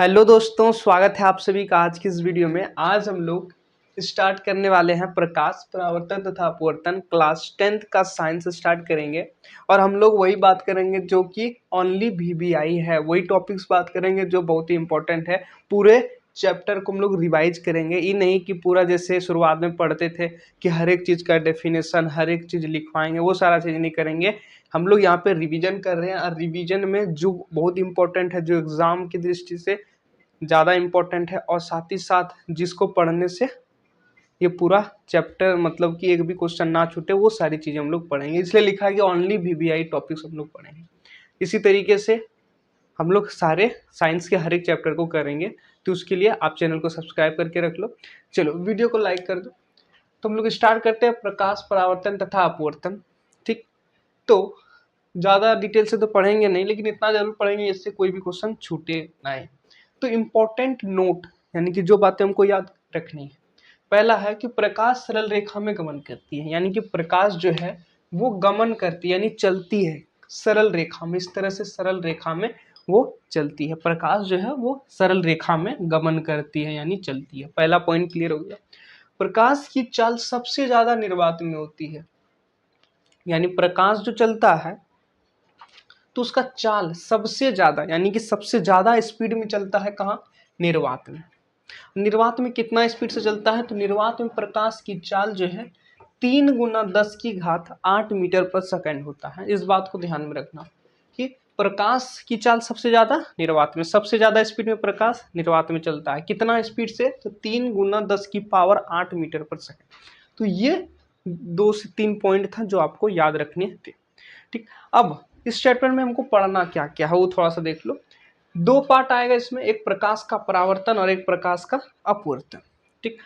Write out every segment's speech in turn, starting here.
Hello दोस्तों, स्वागत है आप सभी का आज की इस वीडियो में। आज हम लोग स्टार्ट करने वाले हैं प्रकाश, परावर्तन तथा अपवर्तन। क्लास 10th का साइंस स्टार्ट करेंगे और हम लोग वही बात करेंगे जो कि ओनली वीवीआई है। वही टॉपिक्स बात करेंगे जो बहुत ही इंपॉर्टेंट है। पूरे चैप्टर को हम लोग रिवाइज करेंगे, ये नहीं कि पूरा जैसे शुरुआत में पढ़ते थे कि हर एक चीज़ का डेफिनेशन हर एक चीज़ लिखवाएंगे, वो सारा चीज़ नहीं करेंगे। हम लोग यहाँ पे रिवीजन कर रहे हैं और रिवीजन में जो बहुत इंपॉर्टेंट है, जो एग्जाम की दृष्टि से ज़्यादा इम्पोर्टेंट है और साथ ही साथ जिसको पढ़ने से ये पूरा चैप्टर मतलब कि एक भी क्वेश्चन ना छूटे, वो सारी चीज़ें हम लोग पढ़ेंगे। इसलिए लिखा है कि ओनली वीवीआई टॉपिक्स हम लोग पढ़ेंगे। इसी तरीके से हम लोग सारे साइंस के हर एक चैप्टर को करेंगे, तो उसके लिए आप चैनल को सब्सक्राइब करके रख लो। चलो वीडियो को लाइक कर दो। तो हम लोग स्टार्ट करते हैं प्रकाश, परावर्तन तथा अपवर्तन। ठीक, तो ज़्यादा डिटेल से तो पढ़ेंगे नहीं, लेकिन इतना जरूर पढ़ेंगे इससे कोई भी क्वेश्चन छूटे नहीं। तो इम्पोर्टेंट नोट यानी कि जो बातें हमको याद रखनी है, पहला है कि प्रकाश सरल रेखा में गमन करती है। यानी कि प्रकाश जो है वो गमन करती है, यानी चलती है सरल रेखा में। इस तरह से सरल रेखा में वो चलती है। प्रकाश जो है वो सरल रेखा में गमन करती है यानी चलती है। पहला पॉइंट क्लियर हो गया। प्रकाश की चाल सबसे ज्यादा निर्वात में होती है। यानी प्रकाश जो चलता है तो उसका चाल सबसे ज्यादा यानी कि सबसे ज्यादा स्पीड में चलता है कहाँ? निर्वात में। निर्वात में कितना स्पीड से चलता है? तो निर्वात में प्रकाश की चाल जो है 3 × 10⁸ मीटर पर सेकंड होता है। इस बात को ध्यान में रखना कि प्रकाश की चाल सबसे ज्यादा निर्वात में, सबसे ज्यादा स्पीड में प्रकाश निर्वात में चलता है। कितना स्पीड से? तो 3 × 10⁸ मीटर पर सेकंड। तो ये 2 से 3 पॉइंट था जो आपको याद रखने थे। ठीक, अब इस चैप्टर में हमको पढ़ना क्या क्या है वो थोड़ा सा देख लो। 2 पार्ट आएगा इसमें, एक प्रकाश का परावर्तन और एक प्रकाश का अपवर्तन। ठीक,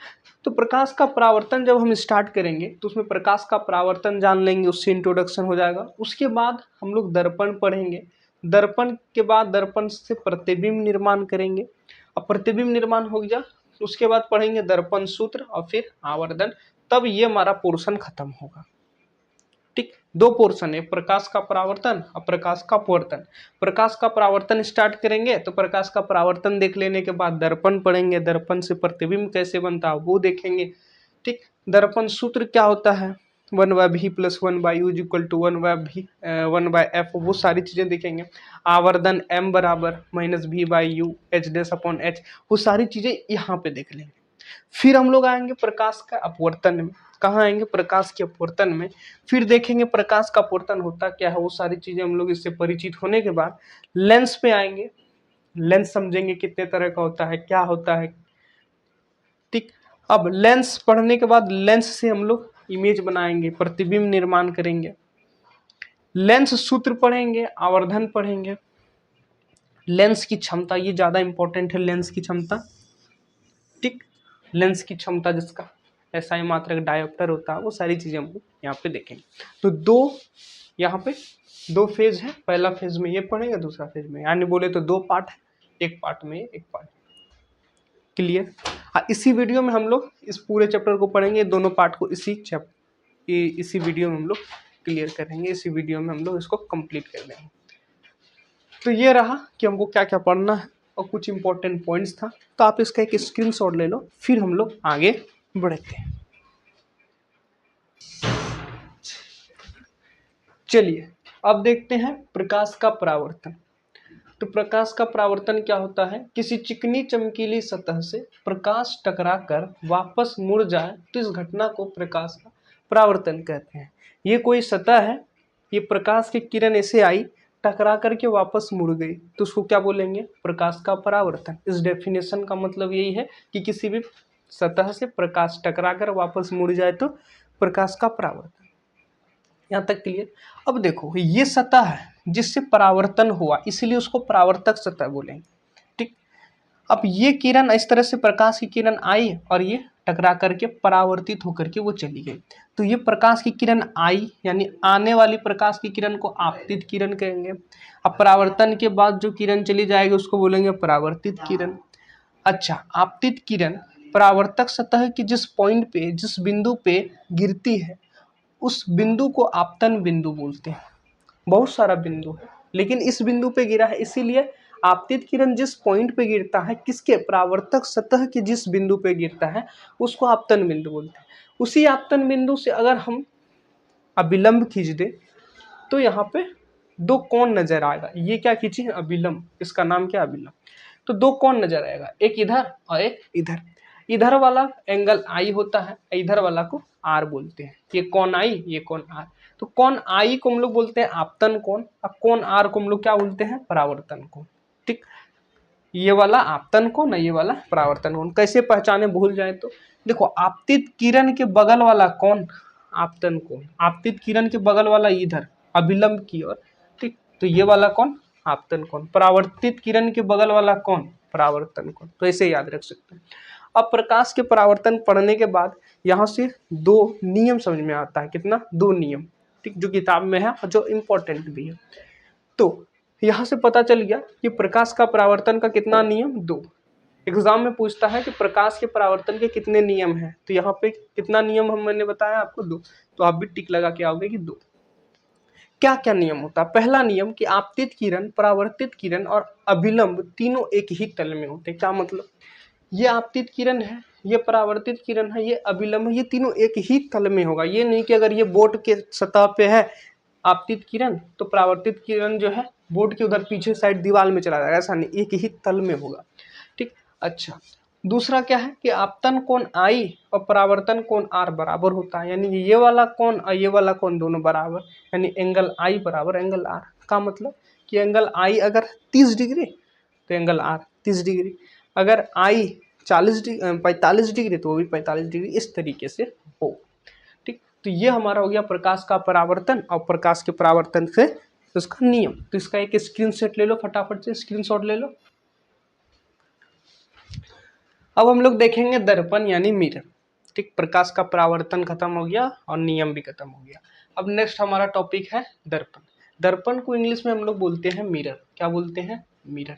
तो प्रकाश का परावर्तन जब हम स्टार्ट करेंगे तो उसमें प्रकाश का परावर्तन जान लेंगे, उससे इंट्रोडक्शन हो जाएगा। उसके बाद हम लोग दर्पण पढ़ेंगे। दर्पण के बाद दर्पण से प्रतिबिंब निर्माण करेंगे। अब प्रतिबिंब निर्माण हो गया तो उसके बाद पढ़ेंगे दर्पण सूत्र और फिर आवर्धन। तब ये हमारा पोर्शन खत्म होगा। ठीक, 2 पोर्शन है, प्रकाश का परावर्तन और प्रकाश का अपवर्तन। प्रकाश का परावर्तन स्टार्ट करेंगे तो प्रकाश का परावर्तन देख लेने के बाद दर्पण पढ़ेंगे, दर्पण से प्रतिबिंब कैसे बनता है वो देखेंगे। ठीक, दर्पण सूत्र क्या होता है? 1/v + 1/u = 1/f, वो सारी चीजें देखेंगे। आवर्धन m = -v/u h'/h, वो सारी चीजें यहाँ पे देख लेंगे। फिर हम लोग आएंगे प्रकाश का अपवर्तन में। कहाँ आएंगे? प्रकाश के अपवर्तन में। फिर देखेंगे प्रकाश का अपवर्तन होता क्या है, वो सारी चीजें हम लोग इससे परिचित होने के बाद लेंस पे आएंगे। लेंस समझेंगे कितने तरह का होता है, क्या होता है। ठीक, अब लेंस पढ़ने के बाद लेंस से हम लोग इमेज बनाएंगे, प्रतिबिंब निर्माण करेंगे। लेंस सूत्र पढ़ेंगे, आवर्धन पढ़ेंगे। लेंस की क्षमता, ये ज्यादा इंपॉर्टेंट है, लेंस की क्षमता। ठीक, लेंस की क्षमता जिसका SI मात्रक डायोप्टर होता है, वो सारी चीजें हम यहाँ पे देखेंगे। तो यहाँ पे 2 फेज है। पहला फेज में ये पढ़ेंगे, दूसरा फेज में, यानी बोले तो 2 पार्ट है, एक पार्ट में एक पार्ट। क्लियर? इसी वीडियो में हम लोग इस पूरे चैप्टर को पढ़ेंगे, दोनों पार्ट को इसी वीडियो में हम लोग क्लियर करेंगे। इसी वीडियो में हम लोग इसको कंप्लीट कर देंगे। तो ये रहा कि हमको क्या क्या पढ़ना है और कुछ इंपॉर्टेंट पॉइंट्स था। तो आप इसका एक स्क्रीनशॉट ले लो, फिर हम लोग आगे बढ़ते हैं। चलिए अब देखते हैं प्रकाश का परावर्तन। तो प्रकाश का परावर्तन क्या होता है? किसी चिकनी चमकीली सतह से प्रकाश टकराकर वापस मुड़ जाए तो इस घटना को प्रकाश का परावर्तन कहते हैं। ये कोई सतह है, ये प्रकाश की किरण ऐसे आई, टकरा करके वापस मुड़ गई, तो उसको क्या बोलेंगे? प्रकाश का परावर्तन। इस डेफिनेशन का मतलब यही है कि किसी भी सतह से प्रकाश टकराकर वापस मुड़ जाए तो प्रकाश का परावर्तन। यहाँ तक क्लियर? अब देखो, ये सतह है जिससे परावर्तन हुआ, इसलिए उसको परावर्तक सतह बोलेंगे। ठीक, अब ये किरण इस तरह से, प्रकाश की किरण आई और ये टकरा करके परावर्तित होकर के वो चली गई। तो ये प्रकाश की किरण आई, यानी आने वाली प्रकाश की किरण को आपतित किरण कहेंगे। अब परावर्तन के बाद जो किरण चली जाएगी उसको बोलेंगे परावर्तित किरण। अच्छा, आपतित किरण परावर्तक सतह की जिस पॉइंट पे, जिस बिंदु पे गिरती है, उस बिंदु को आपतन बिंदु बोलते हैं। बहुत सारा बिंदु है, लेकिन इस बिंदु पे गिरा है, इसीलिए आपतित किरण जिस पॉइंट पे गिरता है, किसके परावर्तक सतह के जिस बिंदु पे गिरता है उसको आपतन बिंदु बोलते हैं। उसी आपतन बिंदु से अगर हम अभिलंब खींच दे तो यहाँ पे दो कोण नजर आएगा। ये क्या खींची है? अभिलंब, इसका नाम क्या? अभिलंब। तो दो कोण नजर आएगा, एक इधर और एक इधर। इधर वाला एंगल आई होता है, इधर वाला को आर बोलते हैं। ये कोण आई, ये कोण आर। तो कोण आई को हम लोग बोलते हैं आपतन कोण, और कोण आर को हम लोग क्या बोलते हैं? परावर्तन कोण। ठीक, ये वाला आपतन कोण है, ये वाला परावर्तन कोण। कैसे पहचाने भूल जाए तो देखो, आपतित किरण के बगल वाला कोण आपतन कोण, आपतित किरण के बगल वाला इधर अभिलंब की ओर। ठीक, तो ये वाला कोण आपतन कोण, परावर्तित किरण के बगल वाला कोण परावर्तन कोण। तो ऐसे याद रख सकते हैं। अब प्रकाश के परावर्तन पढ़ने के बाद यहाँ से दो नियम समझ में आता है। कितना? दो नियम। ठीक, जो किताब में है और जो इम्पोर्टेंट भी है। तो यहाँ से पता चल गया कि प्रकाश का परावर्तन का कितना नियम? दो। एग्जाम में पूछता है कि प्रकाश के परावर्तन के कितने नियम हैं, तो यहाँ पे कितना नियम मैंने बताया आपको? दो। तो आप भी टिक लगा के आओगे कि दो। क्या क्या नियम होता है? पहला नियम कि आपतित किरण, परावर्तित किरण और अभिलंब तीनों एक ही तल में होते हैं। क्या मतलब? ये आपतित किरण है, ये परावर्तित किरण है, ये अभिलंब है, ये तीनों एक ही तल में होगा। ये नहीं कि अगर ये बोर्ड के सतह पे है आपतित किरण तो परावर्तित किरण जो है बोर्ड के उधर पीछे साइड दीवार में चला जाएगा, ऐसा नहीं, एक ही तल में होगा। ठीक, अच्छा। दूसरा क्या है कि आपतन कोण आई और परावर्तन कोण आर बराबर होता है, यानी ये वाला कोण और ये वाला कोण दोनों बराबर, यानी एंगल आई बराबर एंगल आर। का मतलब कि एंगल आई अगर 30 डिग्री तो एंगल आर 30 डिग्री, अगर आई 45 डिग्री तो वो भी 45 डिग्री, इस तरीके से हो। ठीक, तो ये हमारा हो गया प्रकाश का परावर्तन और प्रकाश के परावर्तन से उसका नियम। तो इसका एक स्क्रीनशॉट ले लो, फटाफट से स्क्रीनशॉट ले लो। अब हम लोग देखेंगे दर्पण यानी मिरर। ठीक, प्रकाश का परावर्तन खत्म हो गया और नियम भी खत्म हो गया। अब नेक्स्ट हमारा टॉपिक है दर्पण। दर्पण को इंग्लिश में हम लोग बोलते हैं मिरर। क्या बोलते हैं? मिरर।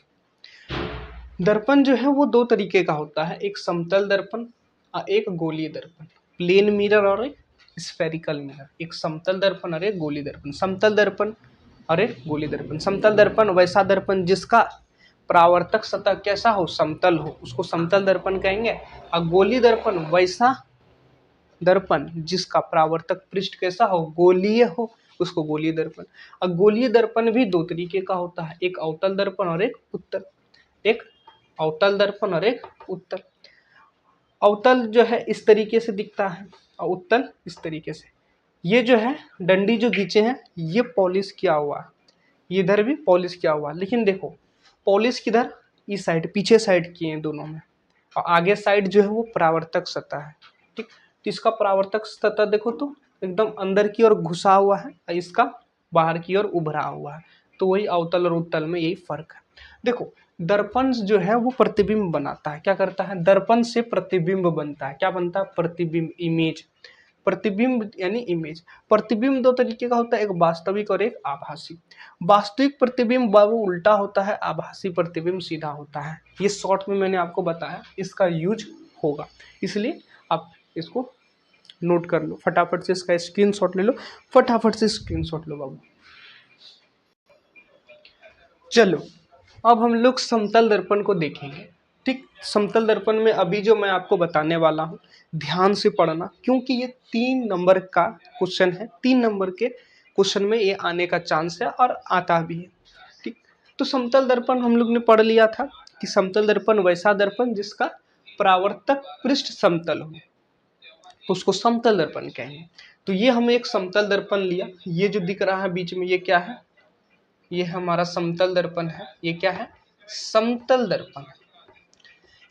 दर्पण जो है वो दो तरीके का होता है, एक समतल दर्पण और एक गोलीय दर्पण। प्लेन मिरर और एक स्फेरिकल मिरर। एक समतल दर्पण और एक गोलीय दर्पण। समतल दर्पण और एक गोलीय दर्पण। समतल दर्पण वैसा दर्पण जिसका परावर्तक सतह कैसा हो? समतल हो, उसको समतल दर्पण कहेंगे। और गोलीय दर्पण वैसा दर्पण जिसका परावर्तक पृष्ठ कैसा हो? गोलीय हो, उसको गोलीय दर्पण। और गोलीय दर्पण भी दो तरीके का होता है, एक अवतल दर्पण और एक उत्तल। एक अवतल दर्पण और एक उत्तल। अवतल जो है इस तरीके से दिखता है और उत्तल इस तरीके से। ये जो है डंडी जो खींचे हैं ये पॉलिश किया हुआ है, ये इधर भी पॉलिश किया हुआ है, लेकिन देखो पॉलिश किधर? इस साइड, पीछे साइड किए हैं दोनों में, और आगे साइड जो है वो परावर्तक सतह है। ठीक, तो इसका परावर्तक सतह देखो तो एकदम अंदर की ओर घुसा हुआ है और इसका बाहर की ओर उभरा हुआ है। तो वही अवतल और उत्तल में यही फर्क है। देखो दर्पण जो है वो प्रतिबिंब बनाता है। क्या करता है? दर्पण से प्रतिबिंब बनता है। क्या बनता है? प्रतिबिंब, इमेज। प्रतिबिंब यानी इमेज। प्रतिबिंब दो तरीके का होता है, एक वास्तविक और एक आभासी। वास्तविक प्रतिबिंब बाबू उल्टा होता है, आभासी प्रतिबिंब सीधा होता है। ये शॉर्ट में मैंने आपको बताया, इसका यूज होगा, इसलिए आप इसको नोट कर लो। फटाफट से इसका स्क्रीनशॉट ले लो, फटाफट से स्क्रीनशॉट लो बाबू। चलो अब हम लोग समतल दर्पण को देखेंगे। ठीक, समतल दर्पण में अभी जो मैं आपको बताने वाला हूँ ध्यान से पढ़ना, क्योंकि ये 3 नंबर का क्वेश्चन है। 3 नंबर के क्वेश्चन में ये आने का चांस है और आता भी है। ठीक, तो समतल दर्पण हम लोग ने पढ़ लिया था कि समतल दर्पण वैसा दर्पण जिसका परावर्तक पृष्ठ समतल हो, उसको समतल दर्पण कहेंगे। तो ये हमें एक समतल दर्पण लिया, ये जो दिख रहा है बीच में ये क्या है? ये हमारा समतल दर्पण है। ये क्या है? समतल दर्पण।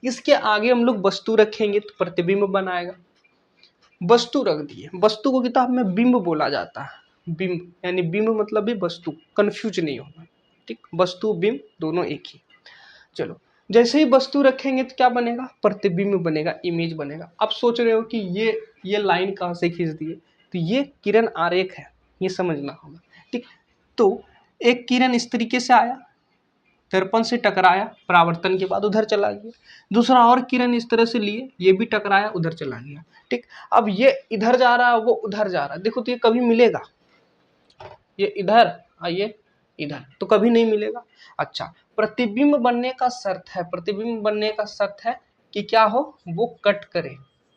इसके आगे हम लोग वस्तु रखेंगे तो प्रतिबिंब बनाएगा। वस्तु रख दिए, वस्तु को किताब में बिंब बोला जाता है। बिंब यानी बिंब मतलब भी वस्तु, कंफ्यूज नहीं होगा। ठीक, वस्तु बिंब दोनों एक ही। चलो जैसे ही वस्तु रखेंगे तो क्या बनेगा? प्रतिबिंब बनेगा, इमेज बनेगा। अब सोच रहे हो कि ये लाइन कहाँ से खींच दिए, तो ये किरण आरेख है, ये समझना होगा। ठीक, तो एक किरण इस तरीके से आया, दर्पण से टकराया, परावर्तन के बाद उधर चला गया। दूसरा और किरण इस तरह से लिए, ये भी टकराया, उधर चला गया। ठीक, अब ये इधर जा रहा है, वो उधर जा रहा है। देखो तो ये कभी मिलेगा, ये इधर और ये इधर, तो कभी नहीं मिलेगा। अच्छा, प्रतिबिंब बनने का शर्त है, प्रतिबिंब बनने का शर्त है कि क्या हो, वो कट करे,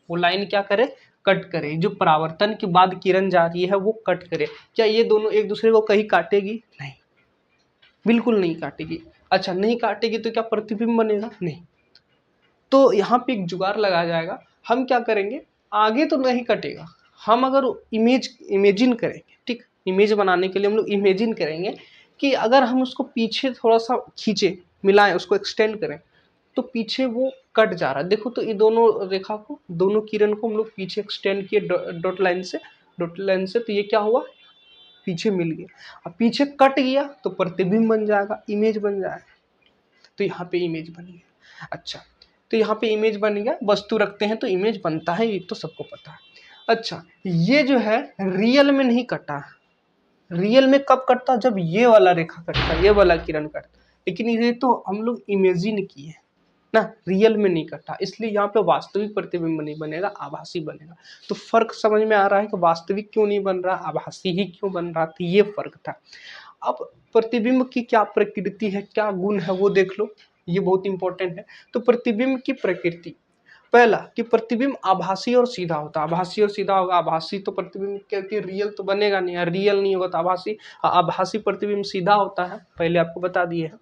वो लाइन क्या करे, कट करे, जो परावर्तन के बाद किरण जा रही है वो कट करे। क्या ये दोनों एक दूसरे को कहीं काटेगी? नहीं, बिल्कुल नहीं काटेगी। अच्छा, नहीं काटेगी तो क्या प्रतिबिंब बनेगा? नहीं। तो यहाँ पे एक जुगाड़ लगाया जाएगा, हम क्या करेंगे, आगे तो नहीं कटेगा, हम अगर इमेजिन करेंगे, ठीक, इमेज बनाने के लिए हम लोग इमेजिन करेंगे कि अगर हम उसको पीछे थोड़ा सा खींचे, मिलाएं, उसको एक्सटेंड करें, तो पीछे वो कट जा रहा है। देखो तो ये दोनों रेखा को, दोनों किरण को हम लोग पीछे एक्सटेंड किए डॉट लाइन से, डॉट लाइन से, तो ये क्या हुआ, पीछे मिल गया। अब पीछे कट गया तो प्रतिबिंब बन जाएगा, इमेज बन जाएगा। तो यहाँ पे इमेज बन गया। अच्छा, तो यहाँ पे इमेज बन गया, वस्तु रखते हैं तो इमेज बनता है, ये तो सबको पता है। अच्छा, ये जो है रियल में नहीं कटा, रियल में कब कटता, जब ये वाला रेखा कटता, ये वाला किरण कटता, लेकिन ये तो हम लोग इमेजिन किए ना, रियल में नहीं कटा, इसलिए यहाँ पे वास्तविक प्रतिबिंब नहीं बनेगा, आभासी बनेगा। तो फर्क समझ में आ रहा है कि वास्तविक क्यों नहीं बन रहा, आभासी ही क्यों बन रहा, तो ये फर्क था। अब प्रतिबिंब की क्या प्रकृति है, क्या गुण है, वो देख लो, ये बहुत इंपॉर्टेंट है। तो प्रतिबिंब की प्रकृति, पहला कि प्रतिबिंब आभासी और सीधा होता है, आभासी और सीधा होगा। आभासी तो प्रतिबिंब क्योंकि रियल तो बनेगा नहीं, रियल नहीं होगा तो आभासी, आभासी प्रतिबिंब सीधा होता है, पहले आपको बता दिए हैं।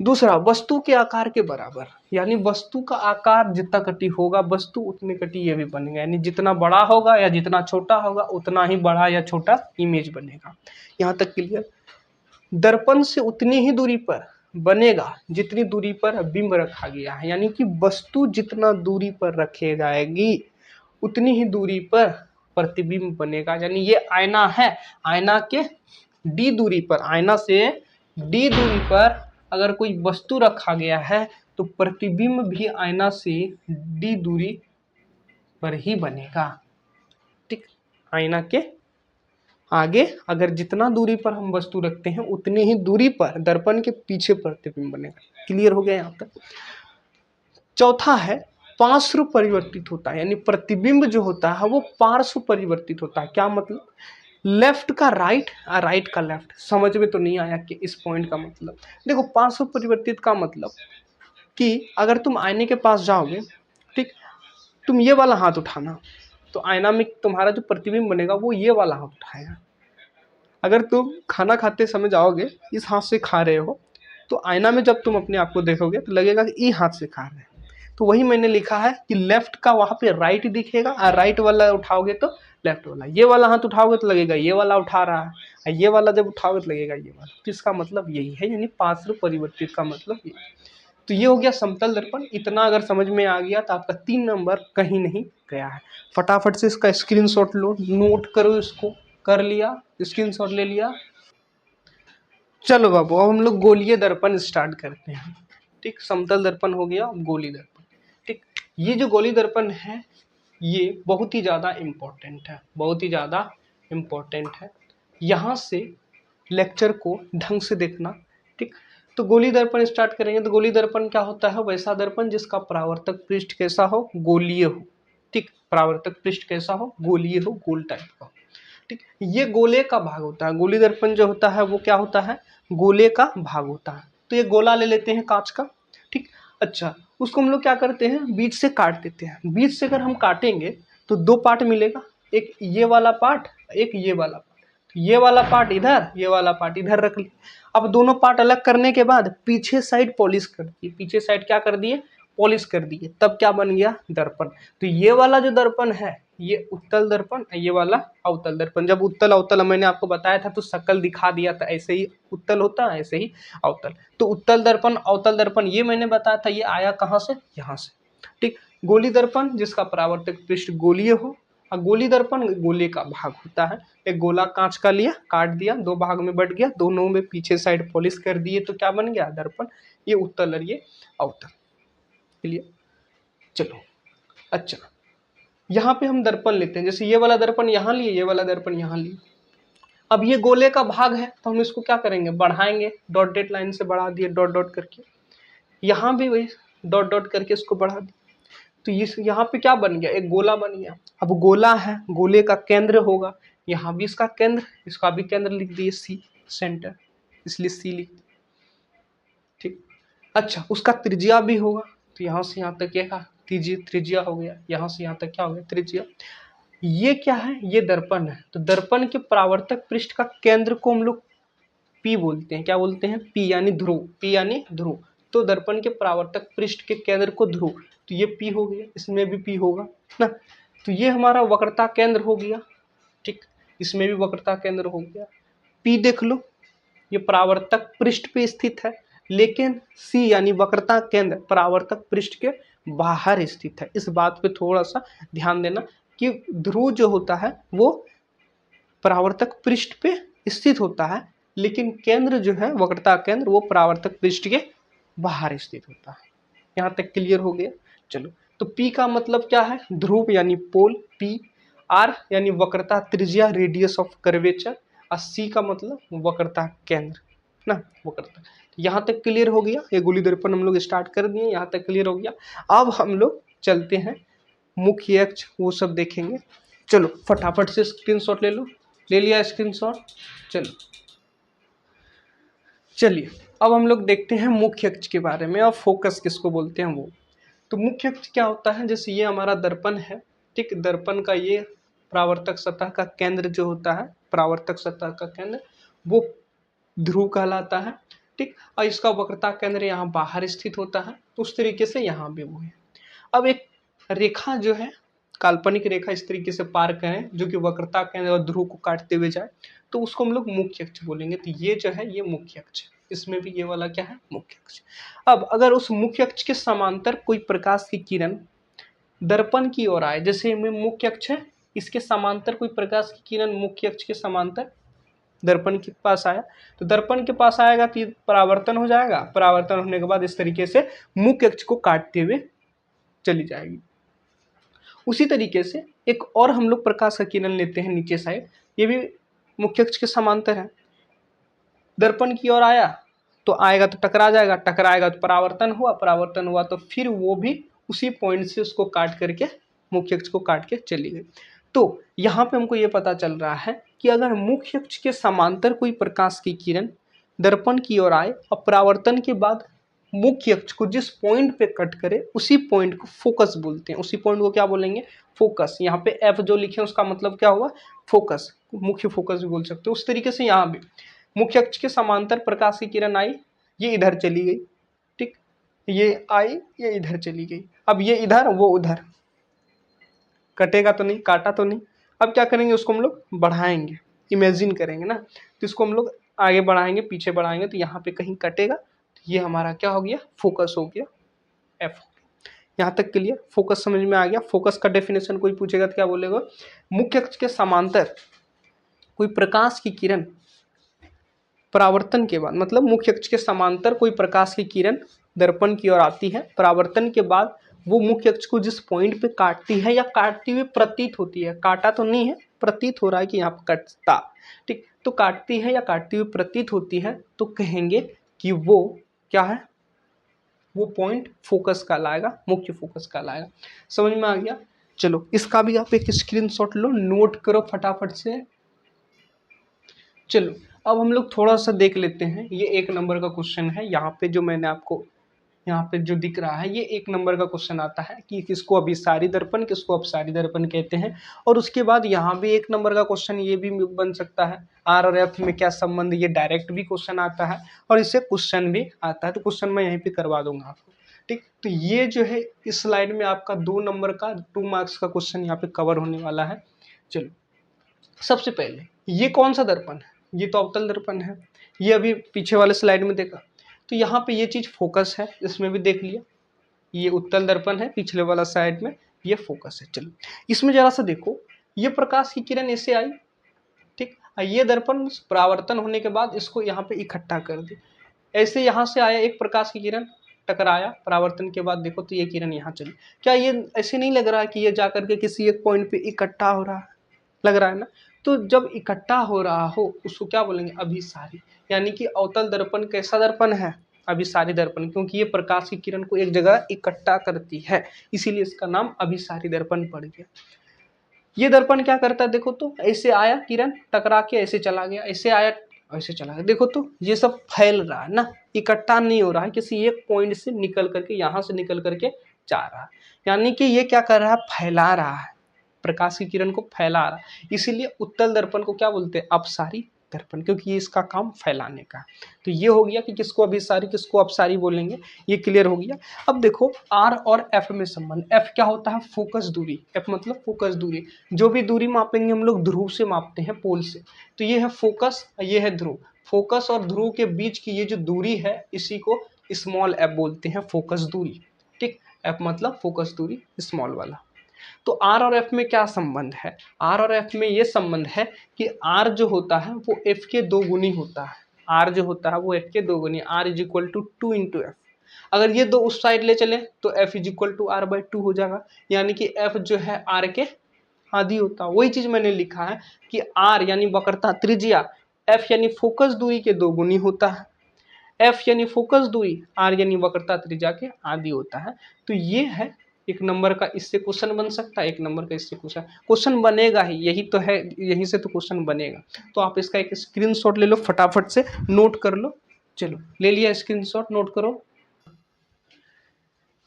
दूसरा, वस्तु के आकार के बराबर, यानी वस्तु का आकार जितना कटी होगा वस्तु उतनी कटी ये भी बनेगा, यानी जितना बड़ा होगा या जितना छोटा होगा उतना ही बड़ा या छोटा इमेज बनेगा। यहाँ तक क्लियर। दर्पण से उतनी ही दूरी पर बनेगा जितनी दूरी पर बिंब रखा गया है, यानी कि वस्तु जितना दूरी पर रखे जाएगी उतनी ही दूरी पर प्रतिबिंब बनेगा। यानी ये आईना है, आईना के डी दूरी पर, आईना से डी दूरी पर अगर कोई वस्तु रखा गया है तो प्रतिबिंब भी आईना से डी दूरी पर ही बनेगा। ठीक, आईना के आगे अगर जितना दूरी पर हम वस्तु रखते हैं उतनी ही दूरी पर दर्पण के पीछे प्रतिबिंब बनेगा। क्लियर हो गया यहाँ तक। चौथा है पार्श्व परिवर्तित होता है, यानी प्रतिबिंब जो होता है वो पार्श्व परिवर्तित होता है। क्या मतलब, लेफ्ट का राइट और राइट का लेफ्ट। समझ में तो नहीं आया कि इस पॉइंट का मतलब, देखो पार्श्व परिवर्तित का मतलब कि अगर तुम आईने के पास जाओगे, ठीक, तुम ये वाला हाथ उठाना तो आईना में तुम्हारा जो प्रतिबिंब बनेगा वो ये वाला हाथ उठाएगा। अगर तुम खाना खाते समय जाओगे, इस हाथ से खा रहे हो, तो आईना में जब तुम अपने आप को देखोगे तो लगेगा कि ई हाथ से खा रहे हैं। तो वही मैंने लिखा है कि लेफ्ट का वहां पे राइट दिखेगा और राइट वाला उठाओगे तो लेफ्ट वाला, ये वाला हाथ उठाओगे तो लगेगा ये वाला उठा रहा है, और ये वाला जब उठाओगे तो लगेगा ये वाला। तो इसका मतलब यही है, यानी पार्श्व परिवर्तित का मतलब ये। तो ये हो गया समतल दर्पण। इतना अगर समझ में आ गया तो आपका 3 नंबर कहीं नहीं गया है। फटाफट से इसका स्क्रीनशॉट लो, नोट करो इसको। कर लिया, स्क्रीनशॉट ले लिया। चलो बाबू, अब हम लोग गोलीय दर्पण स्टार्ट करते हैं। ठीक, समतल दर्पण हो गया, अब गोली दर्पण। ठीक, ये जो गोली दर्पण है ये बहुत ही ज़्यादा इम्पोर्टेंट है, बहुत ही ज़्यादा इम्पोर्टेंट है। यहाँ से लेक्चर को ढंग से देखना। ठीक, तो गोली दर्पण स्टार्ट करेंगे। तो गोली दर्पण क्या होता है, वैसा दर्पण जिसका परावर्तक पृष्ठ कैसा हो, गोलीय हो। ठीक, परावर्तक पृष्ठ कैसा हो, गोलीय हो, गोल टाइप का। ठीक, ये गोले का भाग होता है। गोली दर्पण जो होता है वो क्या होता है, गोले का भाग होता है। तो ये गोला ले लेते हैं कांच का। ठीक, अच्छा, उसको हम लोग क्या करते हैं, बीच से काट देते हैं। बीच से अगर हम काटेंगे तो 2 पार्ट मिलेगा, एक ये वाला पार्ट, एक ये वाला पार्ट। ये वाला पार्ट इधर, ये वाला पार्ट इधर रख लिया। अब दोनों पार्ट अलग करने के बाद पीछे साइड पॉलिश कर दिए, पीछे साइड क्या कर दिए, पॉलिश कर दिए। तब क्या बन गया, दर्पण। तो ये वाला जो दर्पण है ये उत्तल दर्पण, ये वाला अवतल दर्पण। जब उत्तल अवतल मैंने आपको बताया था तो शक्ल दिखा दिया था, ऐसे ही उत्तल होता है, ऐसे ही अवतल। तो उत्तल दर्पण, अवतल दर्पण ये मैंने बताया था, ये आया कहाँ से, यहाँ से। ठीक, गोली दर्पण जिसका परावर्तक पृष्ठ गोलीय हो, और गोली दर्पण गोले का भाग होता है। एक गोला कांच का लिया, काट दिया, 2 भाग में बट गया, दोनों में पीछे साइड पॉलिश कर दिए तो क्या बन गया, दर्पण। ये उत्तल और ये अवतल। क्लियर, चलो। अच्छा, यहाँ पे हम दर्पण लेते हैं, जैसे ये वाला दर्पण यहाँ लिए, ये वाला दर्पण यहाँ लिए। अब ये गोले का भाग है तो हम इसको क्या करेंगे, बढ़ाएंगे। डॉट डेट लाइन से बढ़ा दिए, डॉट डॉट करके। यहाँ भी वही डॉट डॉट करके इसको बढ़ा दिए। तो इस यहाँ पे क्या बन गया, एक गोला बन गया। अब गोला है, गोले का केंद्र होगा, यहाँ भी इसका केंद्र, इसका भी केंद्र लिख दिए सी, सेंटर। इसलिए सी लिख दिया। ठीक, अच्छा उसका त्रिज्या भी होगा, तो यहाँ से यहाँ तक क्या त्रिज्या हो गया, यहाँ से यहाँ तक क्या हो गया त्रिज्या। ये क्या है, ये दर्पण है, तो दर्पण के परावर्तक पृष्ठ का केंद्र को हम लोग पी बोलते हैं। क्या बोलते हैं? पी यानी ध्रुव, पी यानी ध्रुव। तो दर्पण के परावर्तक पृष्ठ के केंद्र को ध्रुव, तो ये पी हो गया, इसमें भी पी होगा ना। तो ये हमारा वक्रता केंद्र हो गया। ठीक, इसमें भी वक्रता केंद्र हो गया। पी देख लो, ये परावर्तक पृष्ठ पे स्थित है, लेकिन सी यानी वक्रता केंद्र परावर्तक पृष्ठ के बाहर स्थित है। इस बात पे थोड़ा सा ध्यान देना कि ध्रुव जो होता है वो परावर्तक पृष्ठ पे स्थित होता है, लेकिन केंद्र जो है वक्रता केंद्र वो परावर्तक पृष्ठ के बाहर स्थित होता है। यहाँ तक क्लियर हो गया। चलो, तो P का मतलब क्या है? ध्रुव यानी पोल P, R यानी वक्रता त्रिज्या रेडियस ऑफ कर्वेचर, और C का मतलब वक्रता केंद्र ना, वक्रता। यहाँ तक क्लियर हो गया। ये गोली दर्पण हम लोग स्टार्ट कर दिए, यहाँ तक क्लियर हो गया। अब हम लोग चलते हैं मुख्य अक्ष, वो सब देखेंगे। चलो फटाफट से स्क्रीनशॉट ले लो। ले लिया स्क्रीनशॉट? चलो चलिए अब हम लोग देखते हैं मुख्य अक्ष के बारे में, और फोकस किसको बोलते हैं वो। तो मुख्य अक्ष क्या होता है? जैसे ये हमारा दर्पण है, ठीक, दर्पण का ये परावर्तक सतह का केंद्र जो होता है, परावर्तक सतह का केंद्र वो ध्रुव कहलाता है। ठीक, और इसका वक्रता केंद्र यहाँ बाहर स्थित होता है, तो उस तरीके से यहाँ भी वो है। अब एक रेखा जो है, काल्पनिक रेखा इस तरीके से पार करें जो कि वक्रता केंद्र और ध्रुव को काटते हुए जाए, तो उसको हम लोग मुख्य अक्ष बोलेंगे। तो ये जो है ये मुख्य अक्ष, इसमें भी ये वाला क्या है? मुख्य अक्ष। अब अगर उस मुख्य अक्ष के समांतर कोई प्रकाश की किरण दर्पण की ओर आए, जैसे में मुख्य अक्ष है, इसके समांतर कोई प्रकाश की किरण मुख्य अक्ष के समांतर दर्पण के पास आया, तो दर्पण के पास आएगा तो परावर्तन हो जाएगा। परावर्तन होने के बाद इस तरीके से मुख्य अक्ष को काटते हुए चली जाएगी। उसी तरीके से एक और हम लोग प्रकाश का किरण लेते हैं नीचे साइड, ये भी मुख्य अक्ष के समांतर है। दर्पण की ओर आया तो आएगा तो टकरा जाएगा, टकराएगा तो परावर्तन हुआ, परावर्तन हुआ तो फिर वो भी उसी पॉइंट से उसको काट करके मुख्य अक्ष को काट के चली गई। तो यहाँ पे हमको ये पता चल रहा है कि अगर मुख्य अक्ष के समांतर कोई प्रकाश की किरण दर्पण की ओर आए और परावर्तन के बाद मुख्य अक्ष को जिस पॉइंट पे कट करे उसी पॉइंट को फोकस बोलते हैं। उसी पॉइंट को क्या बोलेंगे? फोकस। यहाँ पे एफ जो लिखे उसका मतलब क्या हुआ? फोकस, मुख्य फोकस भी बोल सकते हो। उस तरीके से यहाँ भी मुख्य अक्ष के समांतर प्रकाश की किरण आई, ये इधर चली गई, ठीक, ये आई, ये इधर चली गई। अब ये इधर वो उधर, कटेगा तो नहीं, काटा तो नहीं। अब क्या करेंगे? उसको हम लोग बढ़ाएंगे, इमेजिन करेंगे ना, तो इसको हम लोग आगे बढ़ाएंगे, पीछे बढ़ाएंगे, तो यहाँ पे कहीं कटेगा, तो ये हमारा क्या हो गया? फोकस हो गया, एफ हो गया। यहाँ तक क्लियर? फोकस समझ में आ गया। फोकस का डेफिनेशन कोई पूछेगा तो क्या बोलेगा? मुख्य अक्ष के समांतर कोई प्रकाश की किरण परावर्तन के बाद, मतलब मुख्य अक्ष के समांतर कोई प्रकाश की किरण दर्पण की ओर आती है, परावर्तन के बाद वो मुख्य अक्ष को जिस पॉइंट पे काटती है या काटती हुई प्रतीत होती है, काटा तो नहीं है, प्रतीत हो रहा है कि यहाँ पर कटता, ठीक, तो काटती है या काटती हुई प्रतीत होती है, तो कहेंगे कि वो क्या है? वो पॉइंट फोकस कहलाएगा, मुख्य फोकस कहलाएगा। समझ में आ गया? चलो इसका भी आप एक स्क्रीनशॉट लो, नोट करो फटाफट से। चलो अब हम लोग थोड़ा सा देख लेते हैं। ये 1 नंबर का क्वेश्चन है। यहाँ पे जो मैंने आपको यहाँ पे जो दिख रहा है, ये 1 नंबर का क्वेश्चन आता है कि किसको अभिसारी दर्पण, किसको अपसारी दर्पण कहते हैं। और उसके बाद यहाँ भी 1 नंबर का क्वेश्चन ये भी बन सकता है, आर और एफ में क्या संबंध, ये डायरेक्ट भी क्वेश्चन आता है और इससे क्वेश्चन भी आता है। तो क्वेश्चन मैं यहीं पे करवा दूंगा आपको, ठीक। तो ये जो है इस स्लाइड में आपका 2 नंबर का 2 मार्क्स का क्वेश्चन यहाँ पे कवर होने वाला है। चलो सबसे पहले ये कौन सा दर्पण है? ये तो अवतल दर्पण है, ये अभी पीछे वाले स्लाइड में देखा। तो यहाँ पे ये चीज फोकस है, इसमें भी देख लिया, ये उत्तल दर्पण है, पिछले वाला साइड में ये फोकस है। चलो इसमें जरा सा देखो, ये प्रकाश की किरण ऐसे आई, ठीक, ये दर्पण परावर्तन होने के बाद इसको यहाँ पे इकट्ठा कर दी। ऐसे यहाँ से आया एक प्रकाश की किरण, टकराया, परावर्तन के बाद देखो तो ये किरण यहाँ चली। क्या ये ऐसे नहीं लग रहा है कि ये जाकर के किसी एक पॉइंट पे इकट्ठा हो रहा है? लग रहा है ना। तो जब इकट्ठा हो रहा हो उसको क्या बोलेंगे? अभिसारी। यानी कि अवतल दर्पण कैसा दर्पण है? अभिसारी दर्पण, क्योंकि ये प्रकाश की किरण को एक जगह इकट्ठा करती है, इसीलिए इसका नाम अभिसारी दर्पण पड़ गया। ये दर्पण क्या करता है? देखो तो ऐसे आया किरण, टकरा के ऐसे चला गया, ऐसे आया ऐसे चला गया। देखो तो ये सब फैल रहा है ना, इकट्ठा नहीं हो रहा है, किसी एक पॉइंट से निकल करके, यहाँ से निकल करके जा रहा है। यानी कि ये क्या कर रहा है, फैला रहा है, प्रकाश की किरण को फैला रहा है। इसीलिए उत्तल दर्पण को क्या बोलते हैं, अपसारी दर्पण, क्योंकि ये इसका काम फैलाने का। तो ये हो गया कि किसको अभिसारी किसको अपसारी बोलेंगे, ये क्लियर हो गया। अब देखो आर और एफ में संबंध। एफ क्या होता है, फोकस दूरी। एफ मतलब फोकस दूरी। जो भी दूरी मापेंगे हम लोग ध्रुव से मापते हैं, पोल से। तो ये है फोकस, ये है ध्रुव। फोकस और ध्रुव के बीच की ये जो दूरी है, इसी को स्मॉल एफ बोलते हैं, फोकस दूरी। ठीक, एफ मतलब फोकस दूरी स्मॉल वाला। तो आर और एफ में क्या संबंध है, आर और एफ में ये संबंध है कि आर जो होता है वो एफ के दो गुनी होता है। आर जो होता है वो एफ के दो गुनी, R is equal to 2 into F. अगर ये दो उस साइड ले चले तो F is equal to R by 2 हो जाएगा। यानी कि एफ जो है आर के आधी होता है। वही चीज मैंने लिखा है कि आर यानी वक्रता त्रिज्या, एफ यानी फोकस दूरी के दो गुनी होता है। एफ यानी फोकस दूरी, आर यानी वक्रता त्रिज्या के आधी होता है। तो ये है एक नंबर का, इससे क्वेश्चन बन सकता है, एक नंबर का इससे क्वेश्चन बनेगा ही, यही तो है, यहीं से तो क्वेश्चन बनेगा। तो आप इसका एक स्क्रीनशॉट ले लो, फटाफट से नोट कर लो। चलो ले लिया स्क्रीनशॉट, नोट करो।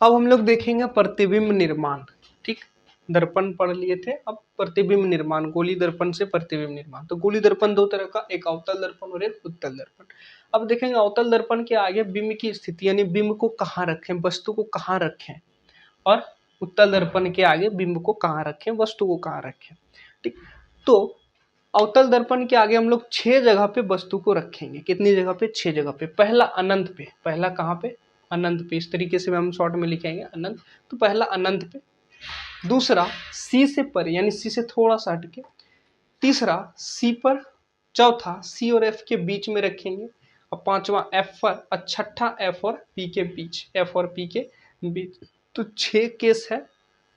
अब हम लोग देखेंगे प्रतिबिंब निर्माण। ठीक, दर्पण पढ़ लिए थे, अब प्रतिबिंब निर्माण, गोली दर्पण से प्रतिबिंब निर्माण। तो गोली दर्पण दो तरह का, एक अवतल दर्पण और एक उत्तल दर्पण। अब देखेंगे अवतल दर्पण के आगे बिंब की स्थिति, यानी बिंब को कहाँ रखें, वस्तु को कहाँ रखें, और उत्तल दर्पण के आगे बिंब को कहाँ रखें, वस्तु को कहाँ रखें। ठीक, तो अवतल दर्पण के आगे हम लोग 6 जगह पे वस्तु को रखेंगे। कितनी जगह पे, 6 जगह पे। पहला अनंत पे, पहला कहाँ पे, अनंत पे। इस तरीके से हम शॉर्ट में लिखेंगे अनंत। तो पहला अनंत पे, दूसरा सी से परे यानी सी से थोड़ा सा हटके, तीसरा सी पर, चौथा सी और एफ के बीच में रखेंगे, और पांचवा एफ पर, और छठा एफ और पी के बीच, एफ और पी के बीच। तो 6 केस है,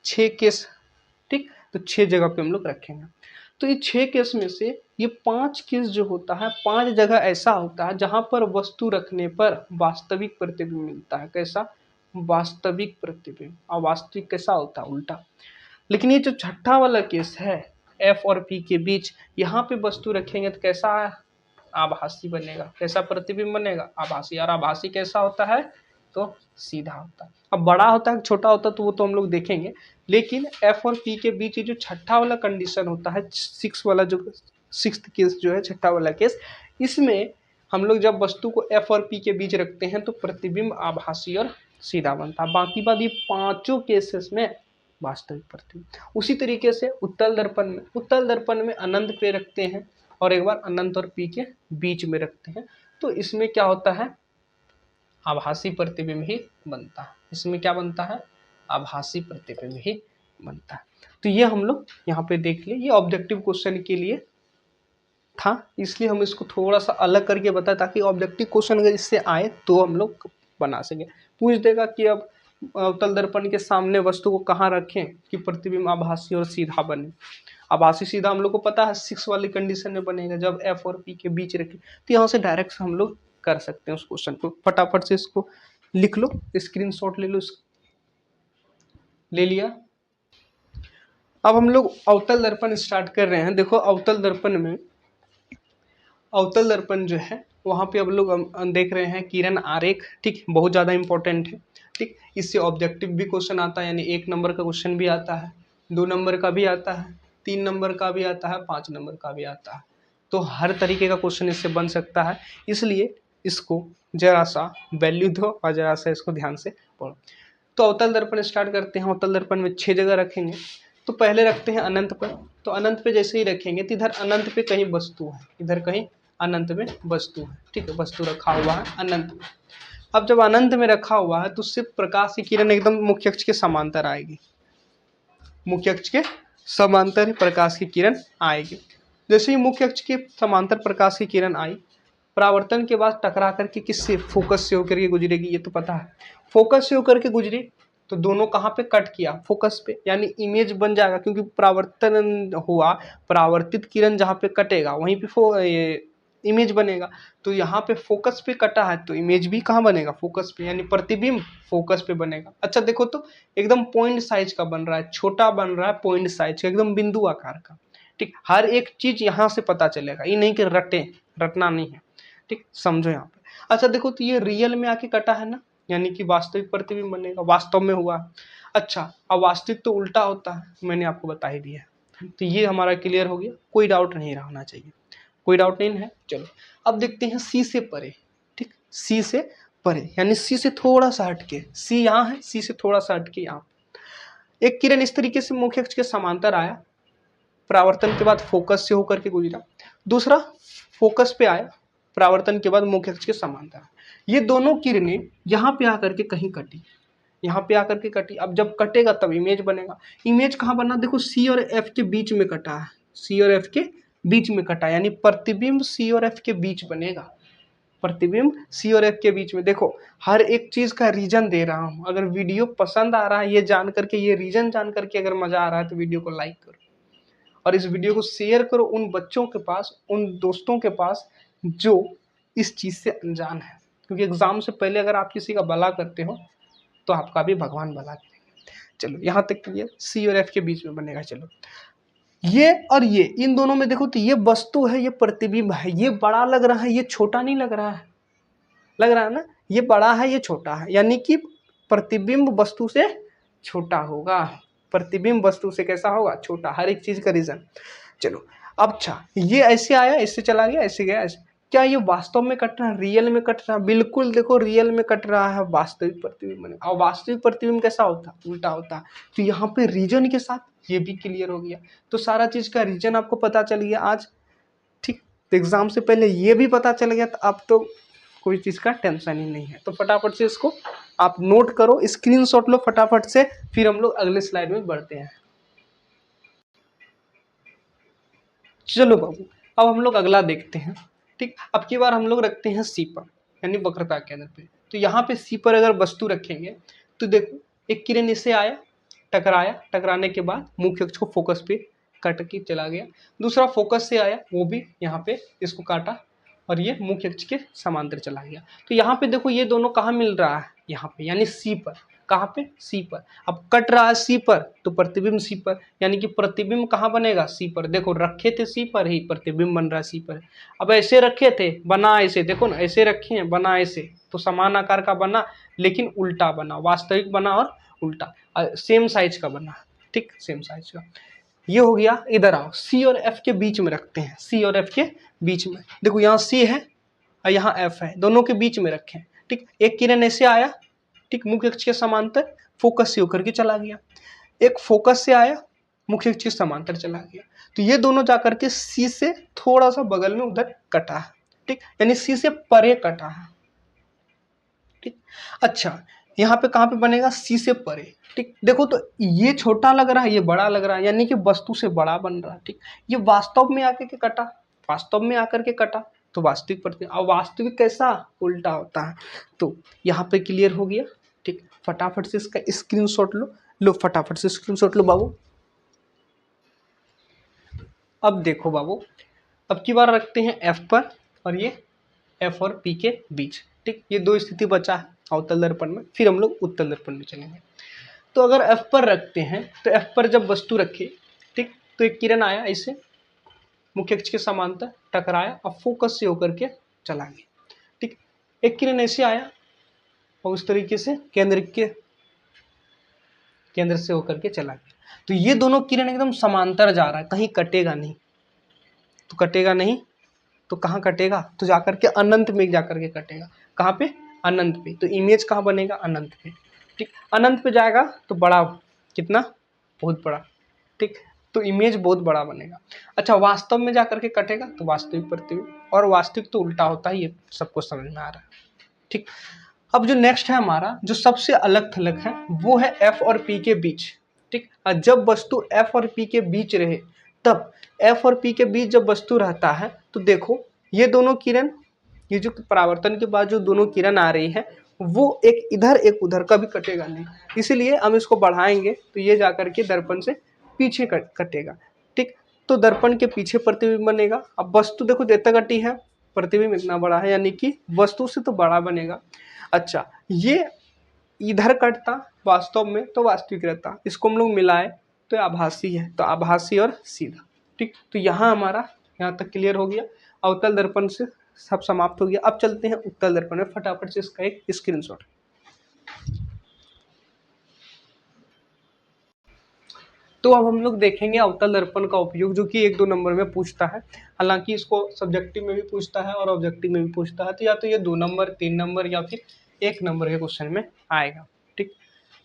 6 केस। ठीक, तो 6 जगह पे हम लोग रखेंगे। तो ये 6 केस में से ये 5 केस जो होता है, 5 जगह ऐसा होता है जहां पर वस्तु रखने पर वास्तविक प्रतिबिंब मिलता है। कैसा, वास्तविक प्रतिबिंब। और वास्तविक कैसा होता है, उल्टा। लेकिन ये जो छठा वाला केस है, एफ और पी के बीच, यहाँ पे वस्तु रखेंगे तो कैसा है, आभासी बनेगा। कैसा प्रतिबिंब बनेगा, आभासी। और आभासी कैसा होता है, तो सीधा होता है। अब बड़ा होता है छोटा होता है तो वो तो हम लोग देखेंगे, लेकिन एफ और पी के बीच जो छठा वाला कंडीशन होता है, 6 वाला जो 6th केस जो है, छठा वाला केस, इसमें हम लोग जब वस्तु को एफ और पी के बीच रखते हैं तो प्रतिबिंब आभासी और सीधा बनता है। बाकी बात ये पांचों केसेस में वास्तविक प्रतिबिंब। उसी तरीके से उत्तल दर्पण में, उत्तल दर्पण में अनंत पे रखते हैं और एक बार अनंत और पी के बीच में रखते हैं। तो इसमें क्या होता है, आभासी प्रतिबिंब ही बनता है। इसमें क्या बनता है, आभासी प्रतिबिंब ही बनता है। तो ये हम लोग यहाँ पे देख लिए, ये ऑब्जेक्टिव क्वेश्चन के लिए था, इसलिए हम इसको थोड़ा सा अलग करके बताए ताकि ऑब्जेक्टिव क्वेश्चन अगर इससे आए तो हम लोग बना सकें। पूछ देगा कि अब अवतल दर्पण के सामने वस्तु को कहाँ रखें कि प्रतिबिंब आभासी और सीधा बने। आभासी सीधा हम लोग को पता है 6 वाली कंडीशन में बनेगा, जब एफ और पी के बीच रखें। तो यहाँ से डायरेक्ट हम लोग कर सकते हैं उस क्वेश्चन को। फटाफट से इसको लिख लो, स्क्रीनशॉट ले लो, ले लिया। अब हम लोग अवतल दर्पण स्टार्ट कर रहे हैं। देखो अवतल दर्पण में, अवतल दर्पण जो है वहाँ पे अब लोग देख रहे हैं किरण आरेख। ठीक, बहुत ज़्यादा इंपॉर्टेंट है। ठीक, इससे ऑब्जेक्टिव भी क्वेश्चन आता है, यानी 1 नंबर का क्वेश्चन भी आता है, 2 नंबर का भी आता है, 3 नंबर का भी आता है, 5 नंबर का भी आता है। तो हर तरीके का क्वेश्चन इससे बन सकता है, इसलिए इसको जरा सा वैल्यू दो और जरा सा इसको ध्यान से पढ़ो। तो अवतल दर्पण स्टार्ट करते हैं। अवतल दर्पण में 6 जगह रखेंगे। तो पहले रखते हैं अनंत पर। तो अनंत पे जैसे ही रखेंगे तो इधर अनंत पे कहीं वस्तु है, इधर कहीं अनंत में वस्तु है। ठीक है, वस्तु रखा हुआ है अनंत में। अब जब अनंत में रखा हुआ है तो उससे प्रकाश की किरण एकदम मुख्य अक्ष के समांतर आएगी, मुख्य अक्ष के समांतर ही प्रकाश की किरण आएगी। जैसे ही मुख्य अक्ष के समांतर प्रकाश की किरण आई, परावर्तन के बाद टकरा करके किससे, फोकस से होकर के गुजरेगी, ये तो पता है। फोकस से होकर के गुजरी तो दोनों कहाँ पे कट किया, फोकस पे, यानी इमेज बन जाएगा, क्योंकि परावर्तन हुआ, परावर्तित किरण जहाँ पे कटेगा वहीं पे इमेज बनेगा। तो यहाँ पे फोकस पे कटा है तो इमेज भी कहाँ बनेगा, फोकस पे, यानी प्रतिबिंब फोकस पे बनेगा। अच्छा देखो तो एकदम पॉइंट साइज का बन रहा है, छोटा बन रहा है, पॉइंट साइज का, एकदम बिंदु आकार का। ठीक, हर एक चीज यहाँ से पता चलेगा, ये नहीं कि रटना नहीं है। ठीक, समझो यहाँ पे। अच्छा देखो, तो ये रियल में आके कटा है ना, यानी कि वास्तविक प्रतिबिंब बनेगा, वास्तव में हुआ। अच्छा, अब वास्तविक तो उल्टा होता है, मैंने आपको बता ही दिया। तो ये हमारा क्लियर हो गया, कोई डाउट नहीं रहना चाहिए, कोई डाउट नहीं है। चलो अब देखते हैं सी से परे। ठीक, सी से परे यानी सी से थोड़ा सा हटके, सी यहाँ है, सी से थोड़ा सा हटके यहाँ एक किरण इस तरीके से मुख्य अक्ष के समांतर आया, परावर्तन के बाद फोकस से होकर के गुजरा, दूसरा फोकस पे आया, परावर्तन के बाद मुख्य अक्ष के समांतर। ये दोनों किरणें यहाँ पे आकर के कहीं कटी, यहाँ पे आकर के कटी। अब जब कटेगा तब इमेज बनेगा। इमेज कहाँ बना, देखो सी और एफ के बीच में कटा है, सी और एफ के बीच में कटा, यानी प्रतिबिंब सी और एफ के बीच बनेगा, प्रतिबिंब सी और एफ के बीच में। देखो हर एक चीज का रीजन दे रहा हूं, अगर वीडियो पसंद आ रहा है, ये जान करके, ये रीजन जान करके अगर मजा आ रहा है तो वीडियो को लाइक करो और इस वीडियो को शेयर करो उन बच्चों के पास, उन दोस्तों के पास जो इस चीज से अनजान है, क्योंकि एग्जाम से पहले अगर आप किसी का भला करते हो तो आपका भी भगवान भला करेंगे। चलो यहाँ तक क्लियर, सी और एफ के बीच में बनेगा। चलो ये और ये, इन दोनों में देखो तो ये वस्तु है, ये प्रतिबिंब है, ये बड़ा लग रहा है, ये छोटा नहीं लग रहा है, लग रहा है ना, ये बड़ा है ये छोटा है, यानी कि प्रतिबिंब वस्तु से छोटा होगा, प्रतिबिंब वस्तु से कैसा होगा, छोटा, हर एक चीज का रीजन। चलो अब अच्छा, ये ऐसे आया, इससे चला गया, ऐसे गया, ऐसे, क्या ये वास्तव में कट रहा है, रियल में कट रहा है? बिल्कुल, देखो रियल में कट रहा है, वास्तविक प्रतिबिंब बनेगा। और वास्तविक प्रतिबिंब कैसा होता है, उल्टा होता है। तो यहाँ पे रीजन के साथ ये भी क्लियर हो गया, तो सारा चीज का रीजन आपको पता चल गया आज। ठीक, तो एग्जाम से पहले ये भी पता चल गया, तो अब तो कोई चीज का टेंशन ही नहीं है। तो फटाफट से इसको आप नोट करो, स्क्रीनशॉट लो फटाफट से, फिर हम लोग अगले स्लाइड में बढ़ते हैं। चलो बाबू, अब हम लोग अगला देखते हैं। ठीक, अब की बार हम लोग रखते हैं सी पर, यानी वक्रता केंद्र पे। तो यहाँ पे सी पर अगर वस्तु रखेंगे तो देखो एक किरण इससे आया, टकराया, टकराने के बाद मुख्य अक्ष को फोकस पे कट के चला गया, दूसरा फोकस से आया, वो भी यहाँ पे इसको काटा और ये मुख्य अक्ष के समांतर चला गया। तो यहाँ पे देखो ये दोनों कहाँ मिल रहा है, यहाँ पे, यानी सी पर। कहाँ पे, सी पर। अब कट रहा है सी पर तो प्रतिबिंब सी पर, यानी कि प्रतिबिंब कहाँ बनेगा, सी पर। देखो रखे थे सी पर ही, प्रतिबिंब बन रहा है सी पर। अब ऐसे रखे थे, बना ऐसे, देखो ना ऐसे रखे हैं, बना ऐसे, तो समान आकार का बना लेकिन उल्टा बना, वास्तविक बना और उल्टा, सेम साइज का बना। ठीक, सेम साइज का। ये हो गया। इधर आओ, सी और एफ के बीच में रखते हैं, सी और एफ के बीच में। देखो यहाँ सी है और यहाँ एफ है, दोनों के बीच में रखें। ठीक, एक किरण ऐसे आया, ठीक, मुख्य अक्ष के समांतर, फोकस से होकर के चला गया। एक फोकस से आया, मुख्य अक्ष के समांतर चला गया। तो ये दोनों जाकर के सी से थोड़ा सा बगल में उधर कटा है। ठीक, यानी सी से परे कटा है। ठीक, अच्छा यहाँ पे कहाँ पे बनेगा, सी से परे। ठीक, देखो तो ये छोटा लग रहा है, ये बड़ा लग रहा है, यानी कि वस्तु से बड़ा बन रहा है। ठीक, ये वास्तव में आकर के कटा, वास्तव में आकर के कटा, तो वास्तविक प्रतिबिंब। अब वास्तविक कैसा, उल्टा होता है। तो यहाँ पे क्लियर हो गया। ठीक, फटाफट से इसका स्क्रीनशॉट लो, लो फटाफट से स्क्रीनशॉट लो बाबू। अब देखो बाबू, अब की बार रखते हैं एफ पर, और ये एफ और पी के बीच। ठीक, ये दो स्थिति बचा है अवतल दर्पण में, फिर हम लोग उत्तल दर्पण में चलेंगे। तो अगर एफ पर रखते हैं, तो एफ पर जब वस्तु रखे, ठीक, तो एक किरण आया इसे मुख्य अक्ष के समांतर, टकराया और फोकस से होकर के चला गया। ठीक, एक किरण ऐसे आया और उस तरीके से केंद्र से होकर के चला गया। तो ये दोनों किरण एकदम समांतर जा रहा है, कहीं कटेगा नहीं। तो कटेगा नहीं तो कहाँ कटेगा, तो जाकर के अनंत में जाकर के कटेगा। कहाँ पे, अनंत पे। तो इमेज कहाँ बनेगा, अनंत पे। ठीक, अनंत पे जाएगा तो बड़ा, कितना, बहुत बड़ा। ठीक, तो इमेज बहुत बड़ा बनेगा। अच्छा, वास्तव में जाकर के कटेगा तो वास्तविक प्रतिबिंब, और वास्तविक तो उल्टा होता है, ये सबको समझ में आ रहा है। ठीक, अब जो नेक्स्ट है हमारा, जो सबसे अलग थलग है, वो है एफ और पी के बीच। ठीक, जब वस्तु एफ और पी के बीच रहे, तब एफ और पी के बीच जब वस्तु रहता है तो देखो ये दोनों किरण, ये जो परावर्तन के बाद जो दोनों किरण आ रही है, वो एक इधर एक उधर, कभी कटेगा नहीं। इसीलिए हम इसको बढ़ाएंगे तो ये जाकर के दर्पण से पीछे कटेगा। ठीक, तो दर्पण के पीछे प्रतिबिंब बनेगा। अब वस्तु देखो जितना कटी है, प्रतिबिंब इतना बड़ा है, यानी कि वस्तु से तो बड़ा बनेगा। अच्छा, ये इधर कटता वास्तव में तो वास्तविक रहता, इसको हम लोग मिलाए तो आभासी है, तो आभासी और सीधा। ठीक, तो यहाँ हमारा यहाँ तक क्लियर हो गया। अवतल दर्पण से सब समाप्त हो गया। अब चलते हैं उत्तल दर्पण में, फटाफट से इसका एक स्क्रीनशॉट। तो अब हम लोग देखेंगे अवतल दर्पण का उपयोग, जो कि 1-2 नंबर में पूछता है। हालांकि इसको सब्जेक्टिव में भी पूछता है और ऑब्जेक्टिव में भी पूछता है, तो या तो ये 2 नंबर, 3 नंबर या फिर 1 नंबर के क्वेश्चन में आएगा। ठीक,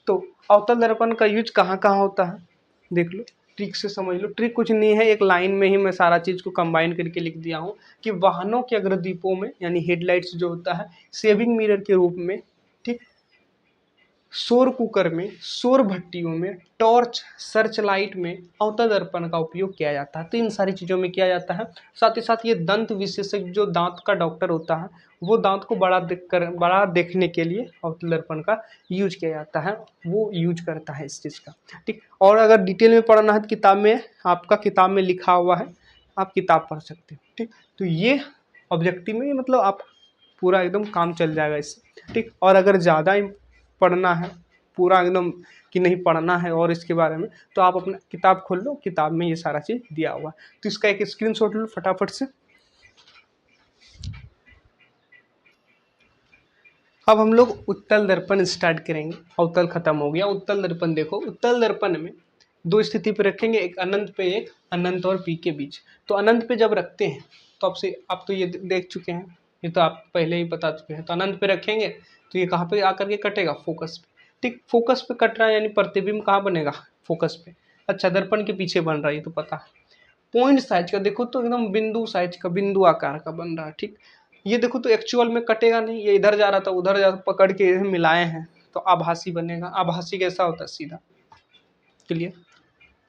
तो अवतल दर्पण का यूज कहाँ कहाँ होता है देख लो, ट्रिक से समझ लो। ट्रिक कुछ नहीं है, एक लाइन में ही मैं सारा चीज़ को कंबाइन करके लिख दिया हूँ कि वाहनों के अग्रदीपों में, यानी हेडलाइट्स जो होता है, सेविंग मिरर के रूप में, ठीक, सौर कुकर में, सौर भट्टियों में, टॉर्च, सर्च लाइट में अवतल दर्पण का उपयोग किया जाता है। तो इन सारी चीज़ों में किया जाता है। साथ ही साथ ये दंत विशेषज्ञ, जो दांत का डॉक्टर होता है, वो दांत को बड़ा देखने के लिए अवतल दर्पण का यूज किया जाता है, वो यूज करता है इस चीज़ का। ठीक, और अगर डिटेल में पढ़ना है तो किताब में, आपका किताब में लिखा हुआ है, आप किताब पढ़ सकते हो। ठीक, तो ये ऑब्जेक्टिव में मतलब आप पूरा एकदम काम चल जाएगा इससे। ठीक, और अगर ज़्यादा पढ़ना है पूरा एकदम कि नहीं पढ़ना है और इसके बारे में, तो आप अपना किताब खोल लो, किताब में ये सारा चीज़ दिया हुआ है। तो इसका एक स्क्रीनशॉट लो फटाफट से। अब हम लोग उत्तल दर्पण स्टार्ट करेंगे। अवतल खत्म हो गया, उत्तल दर्पण देखो। उत्तल दर्पण में 2 स्थिति पे रखेंगे, एक अनंत पे, एक अनंत और पी के बीच। तो अनंत पे जब रखते हैं तो आपसे, आप तो ये देख चुके हैं, ये तो आप पहले ही बता चुके हैं। तो अनंत पे रखेंगे तो ये कहाँ पे आकर के कटेगा, फोकस पे। ठीक, फोकस पे कट रहा है, यानी प्रतिबिंब कहाँ बनेगा, फोकस पे। अच्छा, दर्पण के पीछे बन रहा है, ये तो पता है। पॉइंट साइज का देखो तो एकदम बिंदु साइज का, बिंदु आकार का बन रहा है। ठीक, ये देखो तो एक्चुअल में कटेगा नहीं, ये इधर जा रहा था उधर जा, पकड़ के मिलाए हैं तो आभासी बनेगा। आभासी कैसा होता है, सीधा। क्लियर।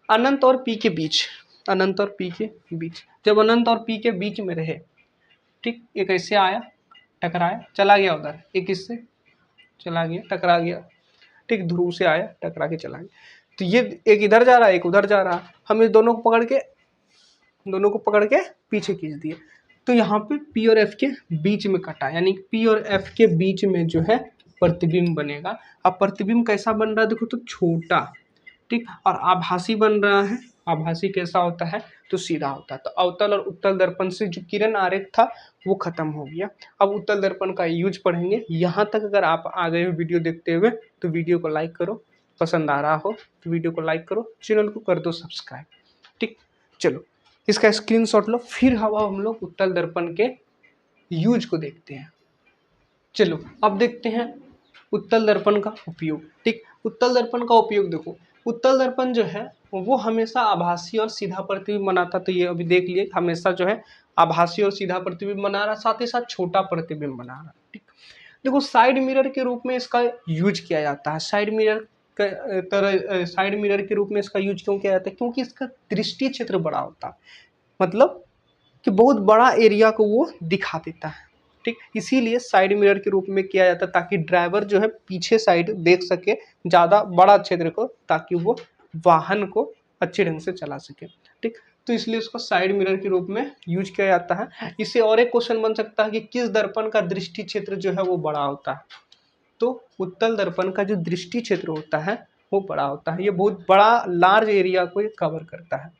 अनंत और पी के बीच, अनंत और पी के बीच, जब अनंत और पी के बीच में रहे, ठीक, एक ऐसे आया, टकराया, चला गया उधर, एक इससे चला गया, टकरा गया, ठीक, ध्रुव से आया, टकरा के चला गया। तो ये एक इधर जा रहा है, एक उधर जा रहा है, हम इस दोनों को पकड़ के पीछे खींच दिए। तो यहाँ पे पी और एफ के बीच में कटा, यानी पी और एफ के बीच में जो है प्रतिबिंब बनेगा। अब प्रतिबिंब कैसा बन रहा है देखो तो, छोटा, ठीक, और आभासी बन रहा है। आभासी कैसा होता है, तो सीधा होता है। तो अवतल और उत्तल दर्पण से जो किरण आरेख था वो खत्म हो गया। अब उत्तल दर्पण का यूज पढ़ेंगे। यहाँ तक अगर आप आ गए हो वीडियो देखते हुए तो वीडियो को लाइक करो, पसंद आ रहा हो तो वीडियो को लाइक करो, चैनल को कर दो सब्सक्राइब। ठीक, चलो इसका स्क्रीनशॉट लो, फिर हम लोग उत्तल दर्पण के यूज को देखते हैं। चलो अब देखते हैं उत्तल दर्पण का उपयोग। ठीक, उत्तल दर्पण का उपयोग देखो, उत्तल दर्पण जो है वो हमेशा आभासी और सीधा प्रतिबिंब बनाता। तो ये अभी देख लिए, हमेशा जो है आभासी और सीधा प्रतिबिंब बना रहा, साथ ही साथ छोटा प्रतिबिंब बना रहा। ठीक, देखो साइड मिरर के रूप में इसका यूज किया जाता है। साइड मिरर साइड मिरर के रूप में इसका यूज क्यों किया जाता है, क्योंकि इसका दृष्टि क्षेत्र बड़ा होता है, मतलब कि बहुत बड़ा एरिया को वो दिखा देता है। ठीक, इसीलिए साइड मिरर के रूप में किया जाता है, ताकि ड्राइवर जो है पीछे साइड देख सके ज़्यादा बड़ा क्षेत्र को, ताकि वो वाहन को अच्छे ढंग से चला सके। ठीक, तो इसलिए उसको साइड मिरर के रूप में यूज किया जाता है। इससे और एक क्वेश्चन बन सकता है कि किस दर्पण का दृष्टि क्षेत्र जो है वो बड़ा होता है। तो उत्तल दर्पण का जो दृष्टि क्षेत्र होता है वो बड़ा होता है, ये बहुत बड़ा लार्ज एरिया को ये कवर करता है।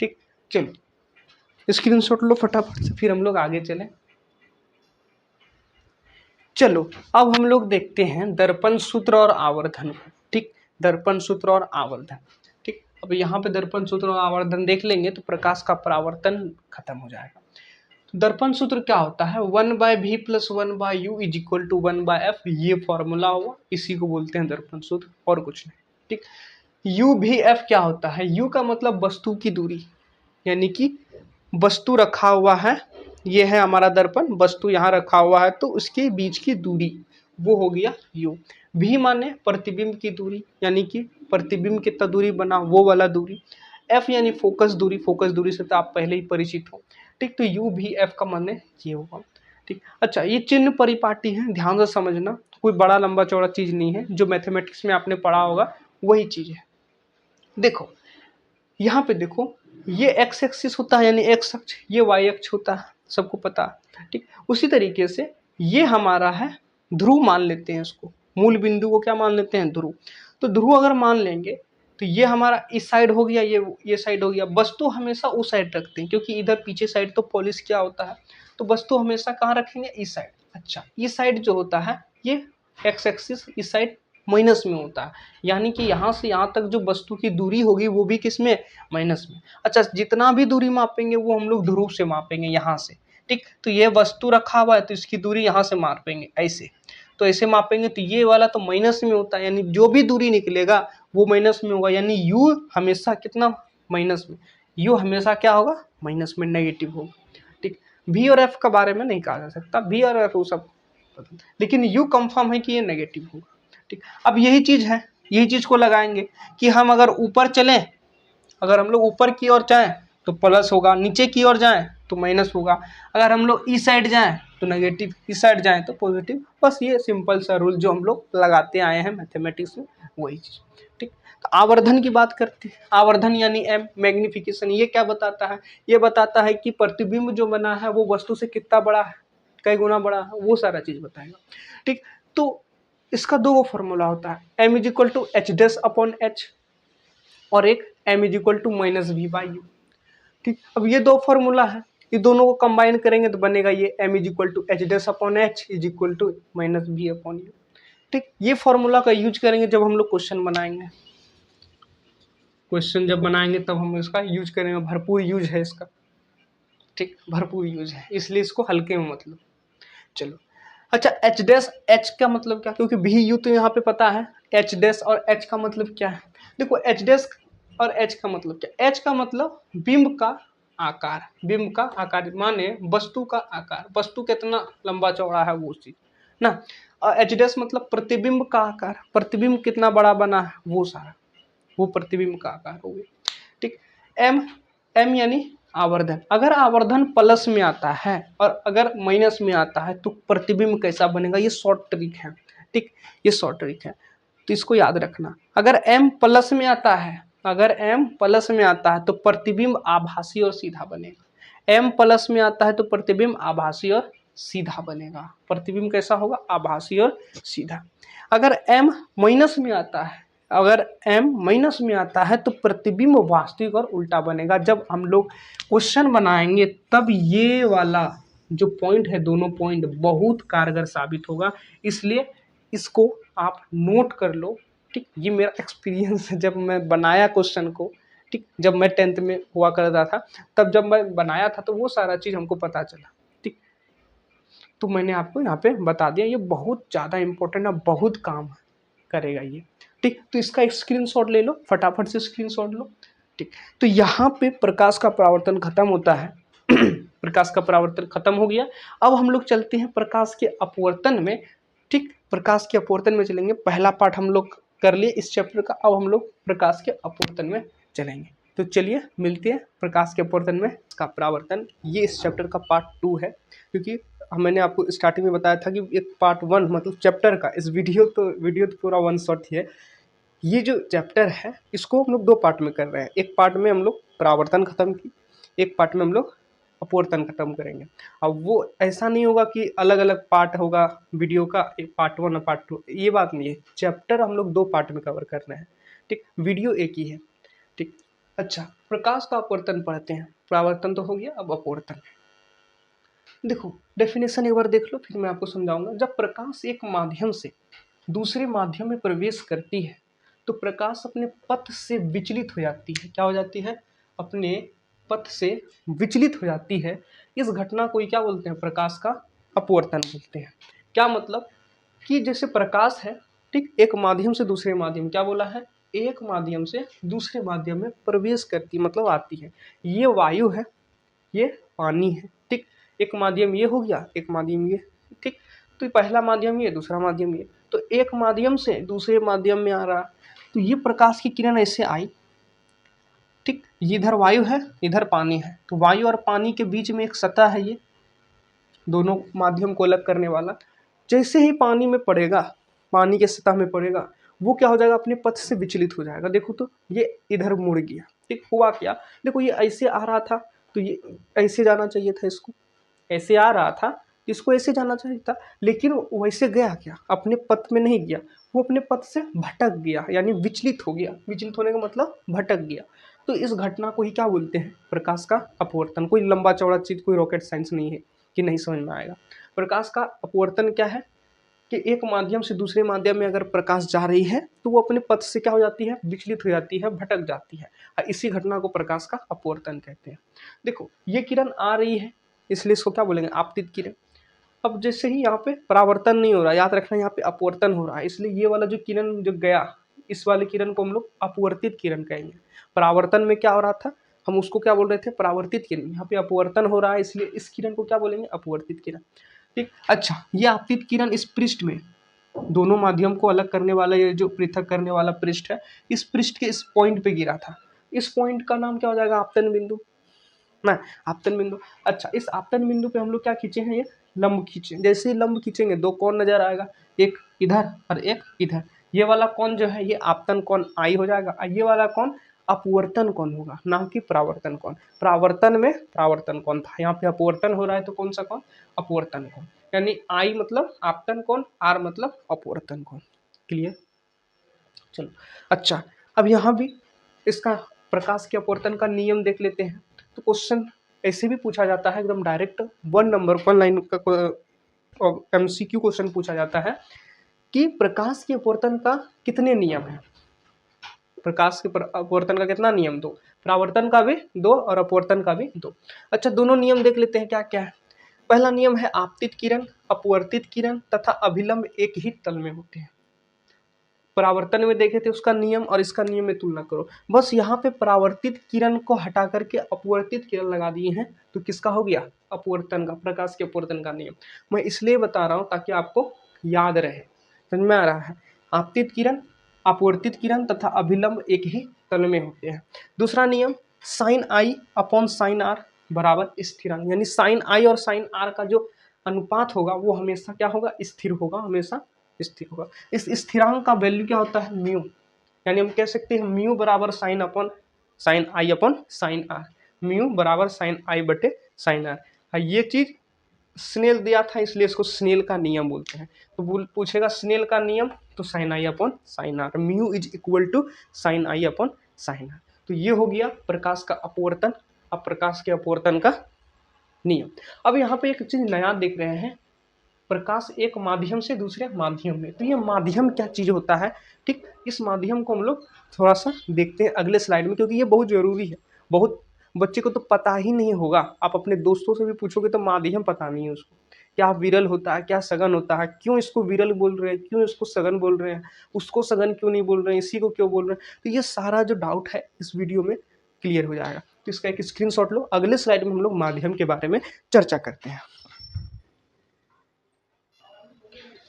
ठीक, चलो स्क्रीनशॉट लो फटाफट से, फिर हम लोग आगे चलें। चलो अब हम लोग देखते हैं दर्पण सूत्र और आवर्धन को। ठीक, दर्पण सूत्र और आवर्धन। ठीक, अब यहाँ पे दर्पण सूत्र और आवर्धन देख लेंगे तो प्रकाश का परावर्तन खत्म हो जाएगा। तो दर्पण सूत्र क्या होता है, 1/v + 1/u = 1/f, ये फॉर्मूला हुआ, इसी को बोलते हैं दर्पण सूत्र, और कुछ नहीं। ठीक, u/v/f क्या होता है, u का मतलब वस्तु की दूरी, यानी कि वस्तु रखा हुआ है, ये है हमारा दर्पण, वस्तु यहाँ रखा हुआ है तो उसके बीच की दूरी, वो हो गया u। v माने प्रतिबिंब की दूरी, यानी कि प्रतिबिंब कितना दूरी बना, वो वाला दूरी। f यानी फोकस दूरी, फोकस दूरी से तो आप पहले ही परिचित हो। ठीक, तो u/v/f का माने ये होगा। ठीक, अच्छा ये चिन्ह परिपाटी है, ध्यान से समझना, कोई बड़ा लंबा चौड़ा चीज नहीं है, जो मैथमेटिक्स में आपने पढ़ा होगा वही चीज है। देखो यहाँ पे देखो, ये एक्स एक्सिस होता है, यानी एक्स अक्ष, ये वाई अक्ष होता है, सबको पता है। ठीक, उसी तरीके से ये हमारा है ध्रुव, मान लेते हैं इसको, मूल बिंदु को क्या मान लेते हैं, ध्रुव। तो ध्रुव अगर मान लेंगे तो ये हमारा इस साइड हो गया, ये साइड हो गया। वस्तु हमेशा उस साइड रखते हैं क्योंकि इधर पीछे साइड तो पॉलिश क्या होता है, तो वस्तु हमेशा कहाँ रखेंगे, इस साइड। अच्छा, इस साइड जो होता है ये एक्स एक्सिस इस साइड माइनस में होता है, यानी कि यहाँ से यहाँ तक जो वस्तु की दूरी होगी वो भी किस में, माइनस में। अच्छा, जितना भी दूरी मापेंगे वो हम लोग ध्रुव से मापेंगे यहाँ से, ठीक। तो ये वस्तु रखा हुआ है तो इसकी दूरी यहाँ से मापेंगे ऐसे, तो ऐसे मापेंगे तो ये वाला तो माइनस में होता है, यानी जो भी दूरी निकलेगा वो माइनस में होगा, यानी u हमेशा कितना, माइनस में। u हमेशा क्या होगा, माइनस में, नेगेटिव होगा, ठीक। v और f के बारे में नहीं कहा जा सकता, v और f वो सब, लेकिन u कंफर्म है कि ये नेगेटिव होगा, ठीक। अब यही चीज है, यही चीज को लगाएंगे कि हम अगर ऊपर चलें, अगर हम लोग ऊपर की ओर जाएं तो प्लस होगा, नीचे की ओर जाएं तो माइनस होगा, अगर हम लोग इस साइड जाएं तो नेगेटिव, इस साइड जाएं तो पॉजिटिव। बस ये सिंपल सा रूल जो हम लोग लगाते आए हैं मैथमेटिक्स में, वही चीज, ठीक। तो आवर्धन की बात करते हैं, आवर्धन यानी एम, मैग्निफिकेशन, ये क्या बताता है, ये बताता है कि प्रतिबिंब जो बना है वो वस्तु से कितना बड़ा है, कई गुना बड़ा है, वो सारा चीज बताएगा, ठीक। तो इसका दो फॉर्मूला होता है, M is equal to H dash upon H और एक M is equal to minus V by U, ठीक। अब ये दो फॉर्मूला है, ये दोनों को कंबाइन करेंगे तो बनेगा ये M is equal to H dash upon H is equal to minus V upon U, ठीक। ये फॉर्मूला का यूज करेंगे जब हम लोग क्वेश्चन बनाएंगे, क्वेश्चन जब बनाएंगे तब हम इसका यूज करेंगे, भरपूर यूज है इसका, ठीक, भरपूर यूज है, इसलिए इसको हल्के में मतलब। चलो, अच्छा, एच डैश, एच का मतलब क्या, क्योंकि भी यू तो यहाँ पे पता है, एच डैश और एच का मतलब क्या है, देखो एच डैश और एच का मतलब क्या, एच का मतलब बिंब का आकार, बिंब का आकार माने वस्तु का आकार, वस्तु कितना लंबा चौड़ा है वो चीज ना, और एच डैश मतलब प्रतिबिंब का आकार, प्रतिबिंब कितना बड़ा बना है वो सारा, वो प्रतिबिंब का आकार हो गया, ठीक। एम, एम यानी आवर्धन, अगर आवर्धन प्लस में आता है और अगर माइनस में आता है तो प्रतिबिंब कैसा बनेगा, ये शॉर्ट ट्रिक है, ठीक, ये शॉर्ट ट्रिक है, तो इसको याद रखना। अगर m प्लस में आता है, अगर m प्लस में आता है तो प्रतिबिंब आभासी और सीधा बनेगा, m प्लस में आता है तो प्रतिबिंब आभासी और सीधा बनेगा, प्रतिबिंब कैसा होगा, आभासी और सीधा। अगर m माइनस में आता है, अगर m माइनस में आता है तो प्रतिबिंब वास्तविक और उल्टा बनेगा। जब हम लोग क्वेश्चन बनाएंगे तब ये वाला जो पॉइंट है, दोनों पॉइंट बहुत कारगर साबित होगा, इसलिए इसको आप नोट कर लो, ठीक। ये मेरा एक्सपीरियंस है जब मैं बनाया क्वेश्चन को, ठीक, जब मैं 10th में हुआ करता था तब जब मैं बनाया था तो वो सारा चीज़ हमको पता चला, ठीक। तो मैंने आपको यहाँ पे बता दिया, ये बहुत ज़्यादा इंपॉर्टेंट है, बहुत काम करेगा ये, ठीक। तो इसका एक स्क्रीनशॉट ले लो, फटाफट से स्क्रीनशॉट लो, ठीक। तो यहाँ पे प्रकाश का परावर्तन खत्म होता है प्रकाश का परावर्तन खत्म हो गया। अब हम लोग चलते हैं प्रकाश के अपवर्तन में, ठीक, प्रकाश के अपवर्तन में चलेंगे। पहला पार्ट हम लोग कर लिए इस चैप्टर का, अब हम लोग प्रकाश के अपवर्तन में चलेंगे। तो चलिए मिलते हैं प्रकाश के अपवर्तन में, इसका परावर्तन, ये इस चैप्टर का पार्ट 2 है, क्योंकि मैंने आपको स्टार्टिंग में बताया था कि एक पार्ट 1 मतलब चैप्टर का, इस वीडियो तो पूरा 1 शॉट ही है। ये जो चैप्टर है इसको हम लोग 2 पार्ट में कर रहे हैं, एक पार्ट में हम लोग परावर्तन खत्म की, एक पार्ट में हम लोग अपवर्तन खत्म करेंगे। अब वो ऐसा नहीं होगा कि अलग अलग पार्ट होगा वीडियो का, एक पार्ट 1 और पार्ट 2, ये बात नहीं है, चैप्टर हम लोग 2 पार्ट में कवर कर रहे हैं, ठीक, वीडियो एक ही है, ठीक। अच्छा, प्रकाश का अपवर्तन पढ़ते हैं, परावर्तन तो हो गया, अब अपवर्तन। देखो डेफिनेशन एक बार देख लो, फिर मैं आपको समझाऊंगा। जब प्रकाश एक माध्यम से दूसरे माध्यम में प्रवेश करती है तो प्रकाश अपने पथ से विचलित हो जाती है, क्या हो जाती है, अपने पथ से विचलित हो जाती है। इस घटना को क्या बोलते हैं, प्रकाश का अपवर्तन बोलते हैं। क्या मतलब कि जैसे प्रकाश है, ठीक, एक माध्यम से दूसरे माध्यम, क्या बोला है, एक माध्यम से दूसरे माध्यम में प्रवेश करती मतलब आती है। ये वायु है, ये पानी है, ठीक, एक माध्यम ये हो गया, एक माध्यम ये, ठीक। तो पहला माध्यम ये, दूसरा माध्यम ये, तो एक माध्यम से दूसरे माध्यम में आ रहा, तो ये प्रकाश की किरण ऐसे आई, ठीक, इधर वायु है इधर पानी है, तो वायु और पानी के बीच में एक सतह है, ये दोनों माध्यम को अलग करने वाला। जैसे ही पानी में पड़ेगा, पानी के सतह में पड़ेगा, वो क्या हो जाएगा, अपने पथ से विचलित हो जाएगा। देखो तो ये इधर मुड़ गया, ठीक, हुआ क्या, देखो ये ऐसे आ रहा था तो ये ऐसे जाना चाहिए था, इसको ऐसे आ रहा था, इसको ऐसे जाना चाहिए था, लेकिन वैसे गया क्या, अपने पथ में नहीं गया, वो अपने पथ से भटक गया, यानी विचलित हो गया। विचलित होने का मतलब भटक गया। तो इस घटना को ही क्या बोलते हैं? प्रकाश का अपवर्तन। कोई लंबा चौड़ा चीज, कोई रॉकेट साइंस नहीं है कि नहीं समझ में आएगा। प्रकाश का अपवर्तन क्या है कि एक माध्यम से दूसरे माध्यम में अगर प्रकाश जा रही है तो वो अपने पथ से क्या हो जाती है? विचलित हो जाती है, भटक जाती है। और इसी घटना को प्रकाश का अपवर्तन कहते हैं। देखो, ये किरण आ रही है, इसलिए इसको क्या बोलेंगे? आपतित किरण। अब जैसे ही यहाँ पे परावर्तन नहीं हो रहा, याद रखना यहाँ पे अपवर्तन हो रहा है, इसलिए ये वाला जो किरण जो गया, इस वाले किरण को हम लोग अपवर्तित किरण कहेंगे। परावर्तन में क्या हो रहा था? हम उसको क्या बोल रहे थे? परावर्तित किरण। यहाँ पे अपवर्तन हो रहा है, इसलिए इस किरण को क्या बोलेंगे? अपवर्तित किरण। ठीक। अच्छा, ये आपतित किरण इस पृष्ठ में, दोनों माध्यम को अलग करने वाला, ये जो पृथक करने वाला पृष्ठ है, इस पृष्ठ के इस पॉइंट पे गिरा था। इस पॉइंट का नाम क्या हो जाएगा? आपतन बिंदु ना, आपतन बिंदु। अच्छा, इस आपतन बिंदु पे हम लोग क्या खींचे हैं? ये लंब खींचे। जैसे ही लंब खींचेंगे दो कोण नजर आएगा, एक इधर और एक इधर। ये वाला कोण जो है ये आपतन कोण आई हो जाएगा, और ये वाला कोण अपवर्तन कोण होगा, ना कि परावर्तन कोण। परावर्तन में परावर्तन कोण था, यहाँ पे अपवर्तन हो रहा है तो कौन सा कोण? अपवर्तन कोण। यानी आई मतलब आपतन कोण, आर मतलब अपवर्तन कोण। क्लियर? चलो, अच्छा, अब यहाँ भी इसका प्रकाश के अपवर्तन का नियम देख लेते हैं। तो क्वेश्चन ऐसे भी पूछा जाता है, एकदम डायरेक्ट 1 नंबर 1 लाइन का MCQ क्वेश्चन पूछा जाता है कि प्रकाश के अपवर्तन का कितने नियम है? प्रकाश के अपवर्तन का कितना नियम? 2। परावर्तन का भी 2 और अपवर्तन का भी 2। अच्छा, दोनों नियम देख लेते हैं क्या क्या है। पहला नियम है आपतित किरण, अपवर्तित किरण तथा अभिलंब एक ही तल में होते हैं। परावर्तन में देखे थे उसका नियम और इसका नियम में तुलना करो। बस यहाँ पे परावर्तित किरण को हटा करके अपवर्तित किरण लगा दिए हैं, तो किसका हो गया? अपवर्तन का, प्रकाश के अपवर्तन का नियम। मैं इसलिए बता रहा हूँ ताकि आपको याद रहे। समझ में आ रहा है? आपतित किरण, अपवर्तित किरण तथा अभिलंब एक ही तल में होते हैं। दूसरा नियम, sine I upon sine R बराबर स्थिरांक, यानी साइन आई और साइन आर का जो अनुपात होगा वो हमेशा क्या होगा? स्थिर होगा, हमेशा स्थिर होगा। इस स्थिरांक का वैल्यू क्या होता है? म्यू। यानी हम कह सकते हैं म्यू बराबर sine upon sine I upon sine R. Mu बराबर साइन आई बटे साइन आर। ये चीज स्नेल दिया था, इसलिए इसको स्नेल का नियम बोलते हैं। तो पूछेगा स्नेल का नियम, तो sine I upon sine R, mu is equal to sine I upon sine R. तो ये हो गया प्रकाश का अपवर्तन। अब प्रकाश के अपवर्तन का नियम। अब यहाँ पे एक चीज नया देख रहे हैं, प्रकाश एक माध्यम से दूसरे माध्यम में। तो ये माध्यम क्या चीज होता है? ठीक, इस माध्यम को हम लोग थोड़ा सा देखते हैं अगले स्लाइड में, क्योंकि ये बहुत जरूरी है। बहुत बच्चे को तो पता ही नहीं होगा, आप अपने दोस्तों से भी पूछोगे तो माध्यम पता नहीं है उसको। क्या विरल होता है, क्या सघन होता है, क्यों इसको विरल बोल रहे हैं, क्यों इसको सघन बोल रहे हैं, उसको सघन क्यों नहीं बोल रहे हैं, इसी को क्यों बोल रहे हैं। तो ये सारा जो डाउट है इस वीडियो में क्लियर हो जाएगा। तो इसका एक स्क्रीनशॉट लो, अगले स्लाइड में हम लोग माध्यम के बारे में चर्चा करते हैं।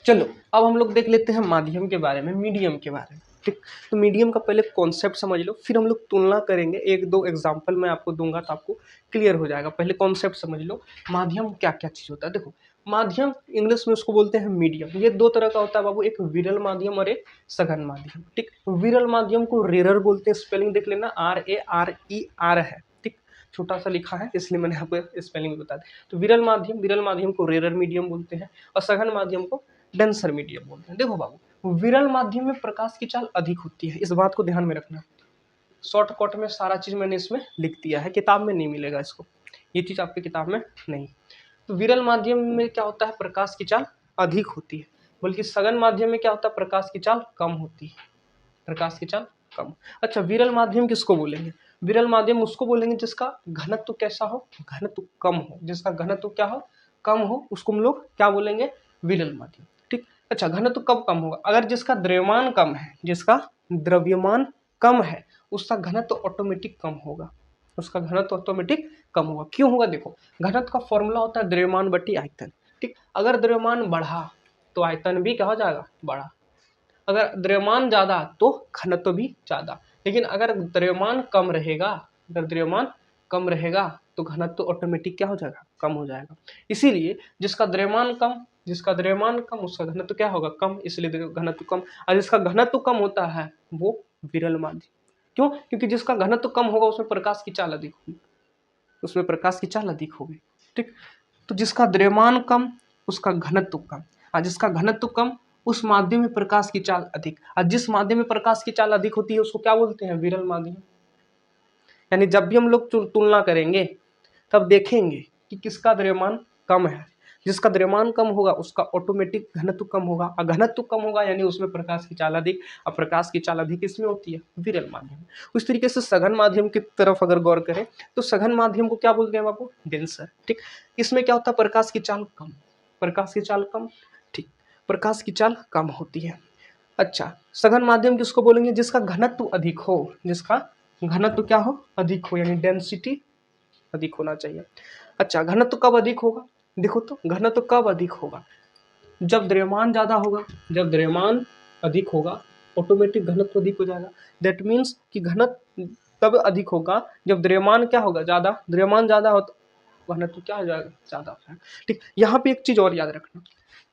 चलो, अब हम लोग देख लेते हैं माध्यम के बारे में, मीडियम के बारे में। ठीक, तो मीडियम का पहले कॉन्सेप्ट समझ लो, फिर हम लोग तुलना करेंगे। एक दो एग्जांपल मैं आपको दूंगा तो आपको क्लियर हो जाएगा। पहले कॉन्सेप्ट समझ लो, माध्यम क्या क्या चीज होता है। देखो, माध्यम इंग्लिश में उसको बोलते हैं मीडियम। ये दो तरह का होता है बाबू, एक विरल माध्यम और एक सघन माध्यम। ठीक, विरल माध्यम को रेरर बोलते हैं, स्पेलिंग देख लेना, RARER है। ठीक, छोटा सा लिखा है इसलिए मैंने आपको स्पेलिंग बता दी। तो विरल माध्यम को रेरर मीडियम बोलते हैं, और सघन माध्यम को डेंसर मीडियम बोलते हैं। देखो बाबू, विरल माध्यम में प्रकाश की चाल अधिक होती है, इस बात को ध्यान में रखना। शॉर्टकट में सारा चीज मैंने इसमें लिख दिया है, किताब में नहीं मिलेगा इसको, ये चीज आपकी किताब में नहीं। तो विरल माध्यम में क्या होता है? प्रकाश की चाल अधिक होती है, बल्कि सघन माध्यम में क्या होता है? प्रकाश की चाल कम होती है, प्रकाश की चाल कम। अच्छा, विरल माध्यम किसको बोलेंगे? विरल माध्यम उसको बोलेंगे जिसका घनत्व कैसा हो? घनत्व कम हो। जिसका घनत्व क्या हो? कम हो, उसको हम लोग क्या बोलेंगे? विरल माध्यम। ठीक, अच्छा, घनत्व कब कम होगा? अगर जिसका द्रव्यमान कम है, जिसका द्रव्यमान कम है, उसका घनत्व ऑटोमेटिक कम होगा, उसका घनत्व ऑटोमेटिक कम होगा। क्यों होगा? देखो, घनत्व का फॉर्मूला होता है द्रव्यमान बटी आयतन। ठीक, अगर द्रव्यमान बढ़ा तो आयतन भी क्या हो जाएगा? बढ़ा। अगर द्रव्यमान ज्यादा तो घनत्व भी ज्यादा। लेकिन अगर द्रव्यमान कम रहेगा, अगर द्रव्यमान कम रहेगा तो घनत्व ऑटोमेटिक क्या हो जाएगा? कम हो जाएगा। इसीलिए जिसका द्रव्यमान कम उसका घनत्व क्या होगा? कम, इसलिए घनत्व कम। और जिसका घनत्व कम होता है वो विरल माध्यम। क्यों? क्योंकि जिसका घनत्व कम होगा उसमें प्रकाश की चाल अधिक होगी, उसमें प्रकाश की चाल अधिक होगी। ठीक, तो जिसका द्रव्यमान कम उसका घनत्व कम, और जिसका घनत्व कम उस माध्यम में प्रकाश की चाल अधिक, और जिस माध्यम में प्रकाश की चाल अधिक होती है उसको क्या बोलते हैं? विरल माध्यम। यानी जब भी हम लोग तुलना करेंगे तब देखेंगे कि किसका द्रव्यमान कम है। जिसका द्रव्यमान कम होगा उसका ऑटोमेटिक घनत्व कम होगा, और घनत्व कम होगा यानी उसमें प्रकाश की चाल अधिक, और प्रकाश की चाल अधिक इसमें होती है विरल माध्यम। उस तरीके से सघन माध्यम की तरफ अगर गौर करें तो सघन माध्यम को क्या बोलते हैं बाबू? डेंसर। ठीक, इसमें क्या होता है? प्रकाश की चाल कम, प्रकाश की चाल कम, ठीक, प्रकाश की चाल कम होती है। अच्छा, सघन माध्यम किसको बोलेंगे? जिसका घनत्व अधिक हो, जिसका घनत्व क्या हो? अधिक हो, यानी डेंसिटी अधिक होना चाहिए। अच्छा, घनत्व कब अधिक होगा? देखो तो घनत्व कब अधिक होगा? जब द्रव्यमान ज्यादा होगा। जब द्रव्यमान अधिक होगा ऑटोमेटिक घनत्व अधिक हो जाएगा। दैट मीन्स कि घनत्व तब अधिक होगा जब द्रव्यमान क्या होगा? ज्यादा। द्रव्यमान ज्यादा हो तो घनत्व क्या हो जाएगा? ज्यादा हो जाएगा। ठीक, यहाँ पे एक चीज और याद रखना,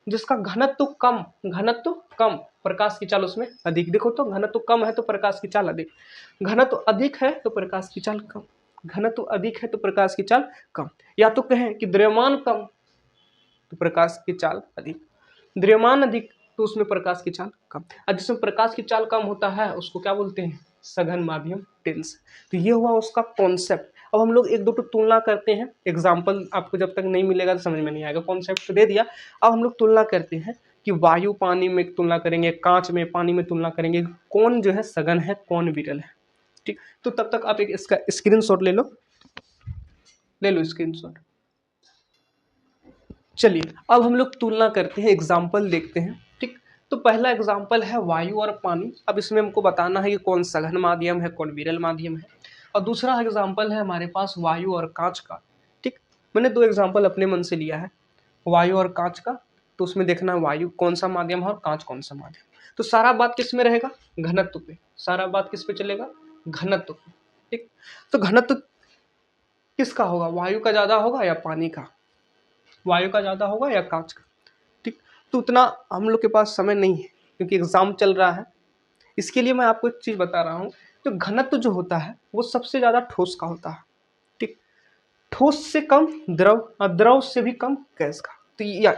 जिसका घनत्व कम, घनत्व कम, प्रकाश की चाल उसमें अधिक। देखो तो घनत्व कम है तो प्रकाश की चाल अधिक, घनत्व अधिक है तो प्रकाश की चाल कम, घनत्व अधिक है तो प्रकाश की चाल कम। या तो कहें कि द्रव्यमान कम तो प्रकाश की चाल अधिक, द्रव्यमान अधिक तो उसमें प्रकाश की चाल कम, और जिसमें प्रकाश की चाल कम होता है उसको क्या बोलते हैं? सघन माध्यम, टेंस। तो ये हुआ उसका कॉन्सेप्ट। अब हम लोग एक दो तुलना करते हैं। एग्जाम्पल आपको जब तक नहीं मिलेगा तो समझ में नहीं आएगा। कॉन्सेप्ट तो दे दिया, अब हम लोग तुलना करते हैं कि वायु पानी में तुलना करेंगे, कांच में पानी में तुलना करेंगे, कौन जो है सघन है, कौन विरल है। ठीक, तो तब तक आप एक इसका स्क्रीनशॉट ले लो, ले लो स्क्रीनशॉट। चलिए अब हम लोग तुलना करते हैं, एग्जाम्पल देखते हैं। ठीक, तो पहला एग्जाम्पल है वायु और पानी। अब इसमें हमको बताना है कि कौन सघन माध्यम है, कौन विरल माध्यम है। और दूसरा एग्जाम्पल है हमारे पास वायु और कांच का। ठीक, मैंने दो एग्जाम्पल अपने मन से लिया है, वायु और कांच का। तो उसमें देखना वायु कौन सा माध्यम है और कांच कौन सा माध्यम। तो सारा बात किस में रहेगा? घनत्व पे। सारा बात किस पे चलेगा? घनत्व पे। ठीक, तो घनत्व किसका होगा? वायु का ज्यादा होगा या पानी का? वायु का ज्यादा होगा या कांच का? ठीक, तो उतना हम लोग के पास समय नहीं है क्योंकि एग्जाम चल रहा है। इसके लिए मैं आपको एक चीज बता रहा हूँ, तो घनत्व जो होता है वो सबसे ज्यादा ठोस का होता है। ठीक, ठोस से कम द्रव और द्रव से भी कम गैस का। तो या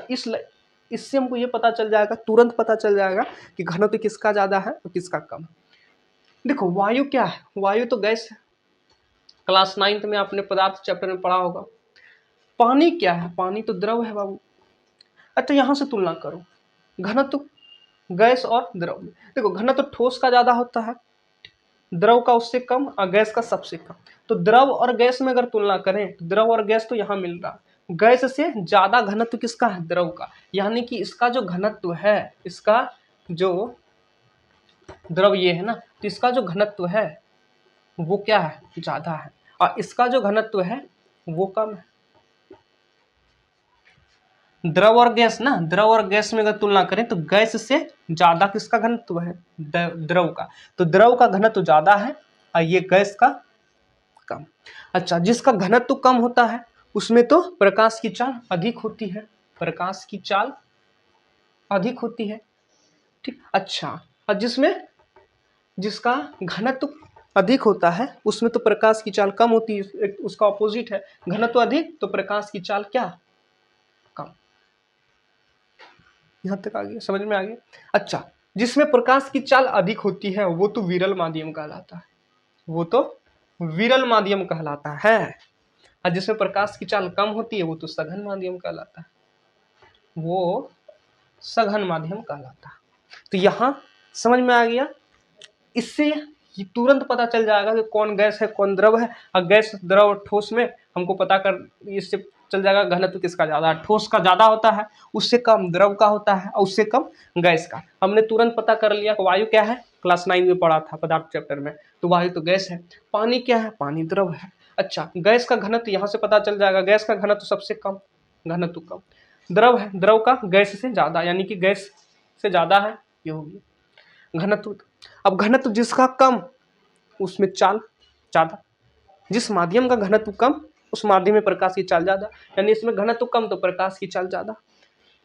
इससे हमको ये पता चल जाएगा, तुरंत पता चल जाएगा कि घनत्व किसका ज्यादा है और किसका कम। देखो वायु क्या है? वायु तो गैस है, क्लास 9th में आपने पदार्थ चैप्टर में पढ़ा होगा। पानी क्या है? पानी तो द्रव है बाबू। अच्छा, यहां से तुलना करो घनत्व गैस और द्रव में। देखो घनत्व ठोस का ज्यादा होता है, द्रव का उससे कम और गैस का सबसे कम। तो द्रव और गैस में अगर तुलना करें तो द्रव और गैस तो यहाँ मिल रहा है, गैस से ज्यादा घनत्व किसका है? द्रव का। यानी कि इसका जो घनत्व है, इसका जो द्रव ये है ना, तो इसका जो घनत्व है वो क्या है? ज्यादा है, और इसका जो घनत्व है वो कम है। द्रव और गैस ना, द्रव और गैस में अगर तुलना करें तो गैस से ज्यादा किसका घनत्व है? द्रव का। तो द्रव का घनत्व ज्यादा है और ये गैस का कम। अच्छा, जिसका घनत्व कम होता है उसमें तो प्रकाश की चाल अधिक होती है, प्रकाश की चाल अधिक होती है। ठीक, अच्छा, और जिसका घनत्व अधिक होता है उसमें तो प्रकाश की चाल कम होती है, उसका ऑपोजिट है। घनत्व अधिक तो प्रकाश की चाल क्या? कम। यहां तक आ गया? समझ में आ गया? अच्छा, जिसमें प्रकाश की चाल अधिक होती है वो तो विरल माध्यम कहलाता है, वो तो विरल माध्यम कहलाता है। और जिसमें प्रकाश की चाल कम होती है वो तो सघन माध्यम कहलाता है, वो सघन माध्यम कहलाता है। तो यहां समझ में आ गया? इससे ये तुरंत पता चल जाएगा कि कौन गैस है कौन द्रव है। और गैस द्रव ठोस में हमको पता कर, इससे चल जाएगा घनत्व किसका ज्यादा है। ठोस का ज्यादा होता है, उससे कम द्रव का होता है और उससे कम गैस का। हमने तुरंत पता कर लिया कि वायु क्या है, क्लास 9 में पढ़ा था पदार्थ चैप्टर में, तो वायु तो गैस है। पानी क्या है? पानी द्रव है। अच्छा, गैस का घनत्व यहाँ से पता चल जाएगा, गैस का घनत्व सबसे कम, घनत्व कम। द्रव है, द्रव का गैस से ज्यादा, यानी कि गैस से ज्यादा है, ये होगी घनत्व। अब घनत्व जिसका कम उसमें चाल ज्यादा, जिस माध्यम का घनत्व कम उस माध्यम में प्रकाश की चाल ज्यादा, यानी इसमें घनत्व कम तो प्रकाश की चाल ज्यादा।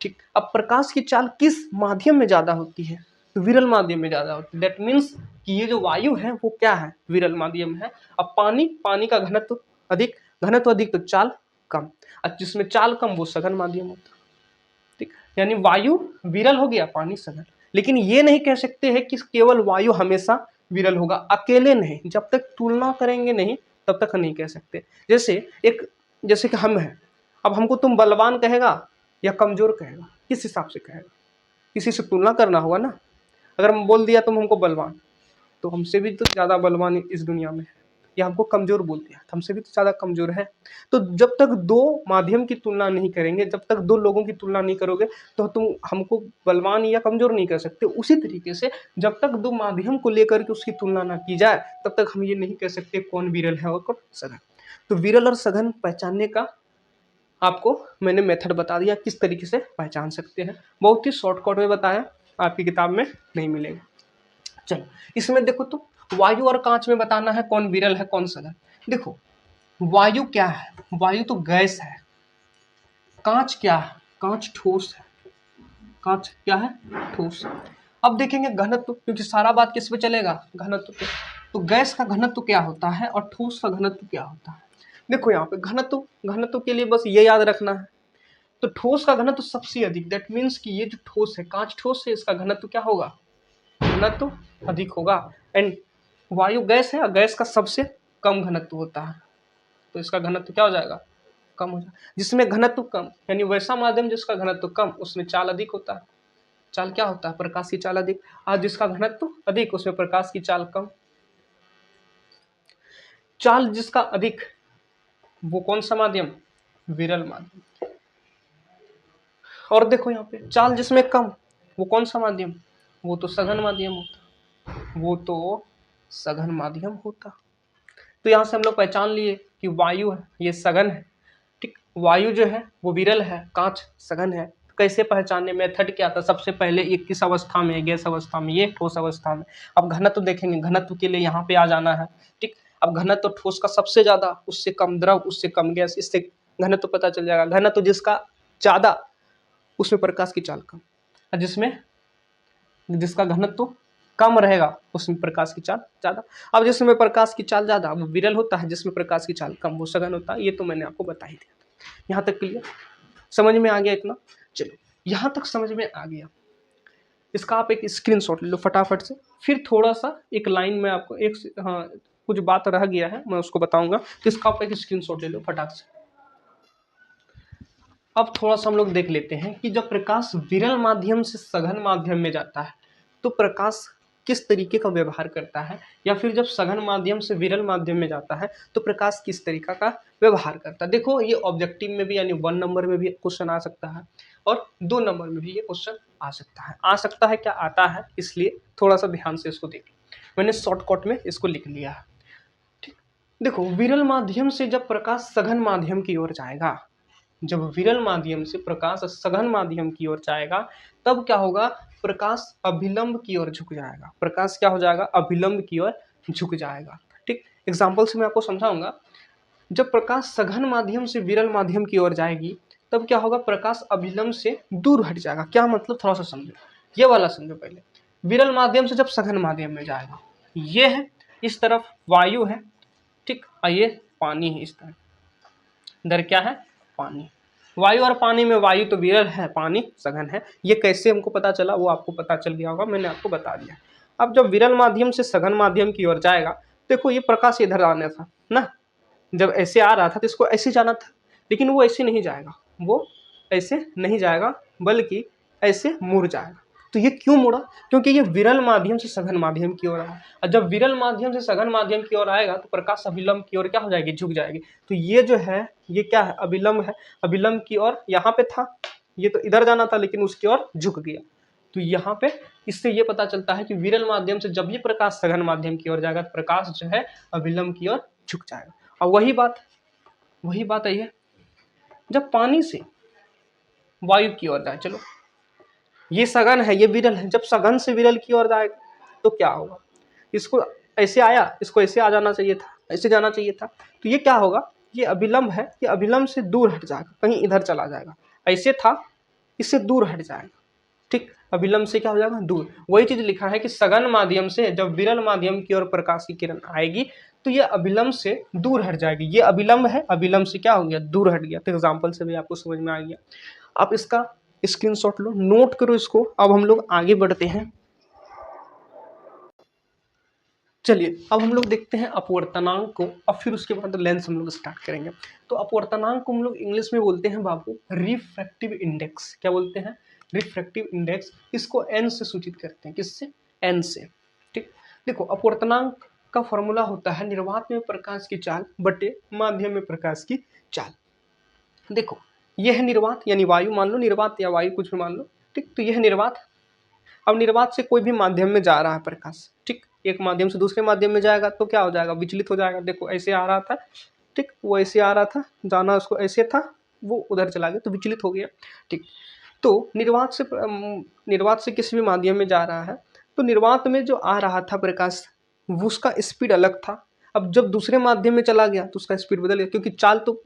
ठीक, अब प्रकाश की चाल किस माध्यम में ज्यादा होती है? तो विरल माध्यम में ज्यादा होती है। दैट मीन्स कि ये जो वायु है वो क्या है? विरल माध्यम है। अब पानी का घनत्व अधिक तो चाल कम, और जिसमें चाल कम वो सघन माध्यम होता है। ठीक, यानी वायु विरल हो गया, पानी सघन। लेकिन ये नहीं कह सकते हैं कि केवल वायु हमेशा विरल होगा, अकेले नहीं, जब तक तुलना करेंगे नहीं तब तक नहीं कह सकते। जैसे कि हम हैं, अब हमको तुम बलवान कहेगा या कमजोर कहेगा, किस हिसाब से कहेगा? किसी से तुलना करना होगा ना। अगर हम बोल दिया तुम हमको बलवान, तो हमसे भी तो ज्यादा बलवान इस दुनिया में है, या हमको कमजोर बोल दिया तो हमसे भी तो ज्यादा कमजोर है। तो जब तक दो माध्यम की तुलना नहीं करेंगे, जब तक दो लोगों की तुलना नहीं करोगे, तो तुम हमको बलवान या कमजोर नहीं कर सकते। उसी तरीके से जब तक दो माध्यम को लेकर के उसकी तुलना ना की जाए, तब तक हम ये नहीं कह सकते कौन विरल है और कौन सघन। तो विरल और सघन पहचानने का आपको मैंने मेथड बता दिया, किस तरीके से पहचान सकते हैं। बहुत ही शॉर्टकट में बताया, आपकी किताब में नहीं मिलेगा। चलो इसमें देखो, तो वायु और कांच में बताना है कौन विरल है कौन सघन। देखो वायु क्या है? वायु तो गैस है। कांच क्या है? कांच ठोस है। कांच क्या है? ठोस। अब देखेंगे घनत्व, क्योंकि सारा बात किस पे चलेगा? घनत्व पे। तो गैस का घनत्व क्या होता है और ठोस का घनत्व क्या होता है? देखो यहाँ पे घनत्व, घनत्व के लिए बस ये याद रखना है। तो ठोस का घनत्व सबसे अधिक, दैट मीन्स कि ये जो ठोस है, कांच ठोस है, इसका घनत्व क्या होगा? घनत्व अधिक होगा। एंड वायु गैस है और गैस का सबसे कम घनत्व होता है, तो इसका घनत्व क्या हो जाएगा? कम हो जाएगा। जिसमें घनत्व कम, यानी वैसा माध्यम जिसका घनत्व कम, उसमें चाल अधिक होता है। चाल क्या होता है? प्रकाश की चाल अधिक। और जिसका घनत्व अधिक, उसमें प्रकाश की चाल कम। चाल जिसका अधिक, वो कौन सा माध्यम? विरल माध्यम। और देखो यहाँ पे चाल जिसमें कम, वो कौन सा माध्यम? वो तो सघन माध्यम होता। वो तो सघन माध्यम होता। तो यहाँ से हम लोग पहचान लिए कि वायु है ये सघन है, ठीक। वायु जो है वो विरल है, कांच सघन है। तो कैसे पहचानने? मेथड क्या था? सबसे पहले ये किस अवस्था में? गैस अवस्था में, ये ठोस अवस्था में। अब घनत्व देखेंगे, घनत्व के लिए यहाँ पे आ जाना है, ठीक। अब घनत्व ठोस का सबसे ज्यादा, उससे कम द्रव, उससे कम गैस, इससे घनत्व पता चल जाएगा। घनत्व जिसका ज्यादा, उसमें प्रकाश की चाल कम, और जिसका घनत्व कम रहेगा उसमें प्रकाश की चाल ज्यादा। अब जिसमें प्रकाश की चाल ज्यादा वो विरल होता है, जिसमें प्रकाश की चाल कम वो सघन होता है। ये तो मैंने आपको बता ही दिया था। यहाँ तक क्लियर? समझ में आ गया इतना? चलो यहाँ तक समझ में आ गया, इसका आप एक स्क्रीनशॉट ले लो फटाफट से। फिर थोड़ा सा एक लाइन में आपको हाँ कुछ बात रह गया है, मैं उसको बताऊंगा, तो इसका आप एक स्क्रीनशॉट ले लो फटाक से। अब थोड़ा सा हम लोग देख लेते हैं कि जब प्रकाश विरल माध्यम से सघन माध्यम में जाता है, तो प्रकाश किस तरीके का व्यवहार करता है, या फिर जब सघन माध्यम से विरल माध्यम में जाता है तो प्रकाश किस तरीका का व्यवहार करता है। देखो ये ऑब्जेक्टिव में भी, यानी 1 नंबर में भी क्वेश्चन आ सकता है और 2 नंबर में भी ये क्वेश्चन आ सकता है। आ सकता है क्या? आता है, इसलिए थोड़ा सा ध्यान से इसको देख लो। मैंने शॉर्टकट में इसको लिख लिया है, ठीक। देखो विरल माध्यम से जब प्रकाश सघन माध्यम की ओर जाएगा, जब विरल माध्यम से प्रकाश सघन माध्यम की ओर जाएगा, तब क्या होगा? प्रकाश अभिलंब की ओर झुक जाएगा। प्रकाश क्या हो जाएगा? अभिलंब की ओर झुक जाएगा, ठीक। एग्जाम्पल से मैं आपको समझाऊंगा। जब प्रकाश सघन माध्यम से विरल माध्यम की ओर जाएगी, तब क्या होगा? प्रकाश अभिलंब से दूर हट जाएगा। क्या मतलब? थोड़ा सा समझो, ये वाला समझो पहले। विरल माध्यम से जब सघन माध्यम में जाएगा, ये है इस तरफ वायु है, ठीक, और ये पानी है इस तरफ। इधर क्या है? पानी। वायु और पानी में वायु तो विरल है, पानी सघन है। ये कैसे हमको पता चला? वो आपको पता चल गया होगा, मैंने आपको बता दिया। अब जब विरल माध्यम से सघन माध्यम की ओर जाएगा, देखो ये प्रकाश इधर आना था ना, जब ऐसे आ रहा था तो इसको ऐसे जाना था, लेकिन वो ऐसे नहीं जाएगा, वो ऐसे नहीं जाएगा, बल्कि ऐसे मुड़ जाएगा। तो ये क्यों मुड़ा? क्योंकि ये विरल माध्यम से सघन माध्यम की ओर आया, और जब विरल माध्यम से सघन माध्यम की ओर आएगा तो प्रकाश अभिलंब की ओर क्या हो जाएगी? झुक जाएगी। तो ये जो है ये क्या है? अभिलंब है। अभिलंब की ओर यहाँ पे था, ये तो इधर जाना था लेकिन उसकी ओर झुक गया। तो यहाँ पे इससे ये पता चलता है कि विरल माध्यम से जब ये प्रकाश सघन माध्यम की ओर जाएगा तो प्रकाश जो है अभिलंब की ओर झुक जाएगा। और वही बात आई है जब पानी से वायु की ओर जाए। चलो ये सघन है, ये विरल है, जब सघन से विरल की ओर जाएगा तो क्या होगा? इसको ऐसे आया, इसको ऐसे आ जाना चाहिए था, ऐसे जाना चाहिए था। तो ये क्या होगा? ये अभिलंब है, ये अभिलंब से दूर हट जाएगा, कहीं इधर चला जाएगा। ऐसे था, इससे दूर हट जाएगा, ठीक। अभिलंब से क्या हो जाएगा? दूर। वही चीज लिखा है कि सघन माध्यम से जब विरल माध्यम की ओर प्रकाश की किरण आएगी तो ये अभिलंब से दूर हट जाएगी। ये अभिलंब है, अभिलंब से क्या हो गया? दूर हट गया। तो एग्जाम्पल से भी आपको समझ में आ गया। आप इसका स्क्रीनशॉट लो, नोट करो इसको। अब हम लोग आगे बढ़ते हैं। चलिए अब हम लोग देखते हैं अपवर्तनांक को, और फिर उसके बाद लेंस हम लोग स्टार्ट करेंगे। तो अपवर्तनांक को हम लोग इंग्लिश में बोलते हैं बाबू रिफ्रैक्टिव इंडेक्स। क्या बोलते हैं? Refractive index. इसको एन से सूचित करते हैं। किससे? एन से। ठीक, देखो अपवर्तनांक का फॉर्मूला होता है निर्वात में प्रकाश की चाल बटे माध्यम में प्रकाश की चाल। देखो यह है निर्वात यानी वायु, मान लो निर्वात या वायु कुछ भी मान लो। ठीक, तो यह निर्वात। अब निर्वात से कोई भी माध्यम में जा रहा है प्रकाश, ठीक, एक माध्यम से दूसरे माध्यम में जाएगा तो क्या हो जाएगा? विचलित हो जाएगा। देखो ऐसे आ रहा था, ठीक, वो ऐसे आ रहा था, जाना उसको ऐसे था, वो उधर चला गया तो विचलित हो गया। ठीक, तो निर्वात से किसी भी माध्यम में जा रहा है तो निर्वात में जो आ रहा था प्रकाश वो उसका स्पीड अलग था। अब जब दूसरे माध्यम में चला गया तो उसका स्पीड बदल गया, क्योंकि चाल तो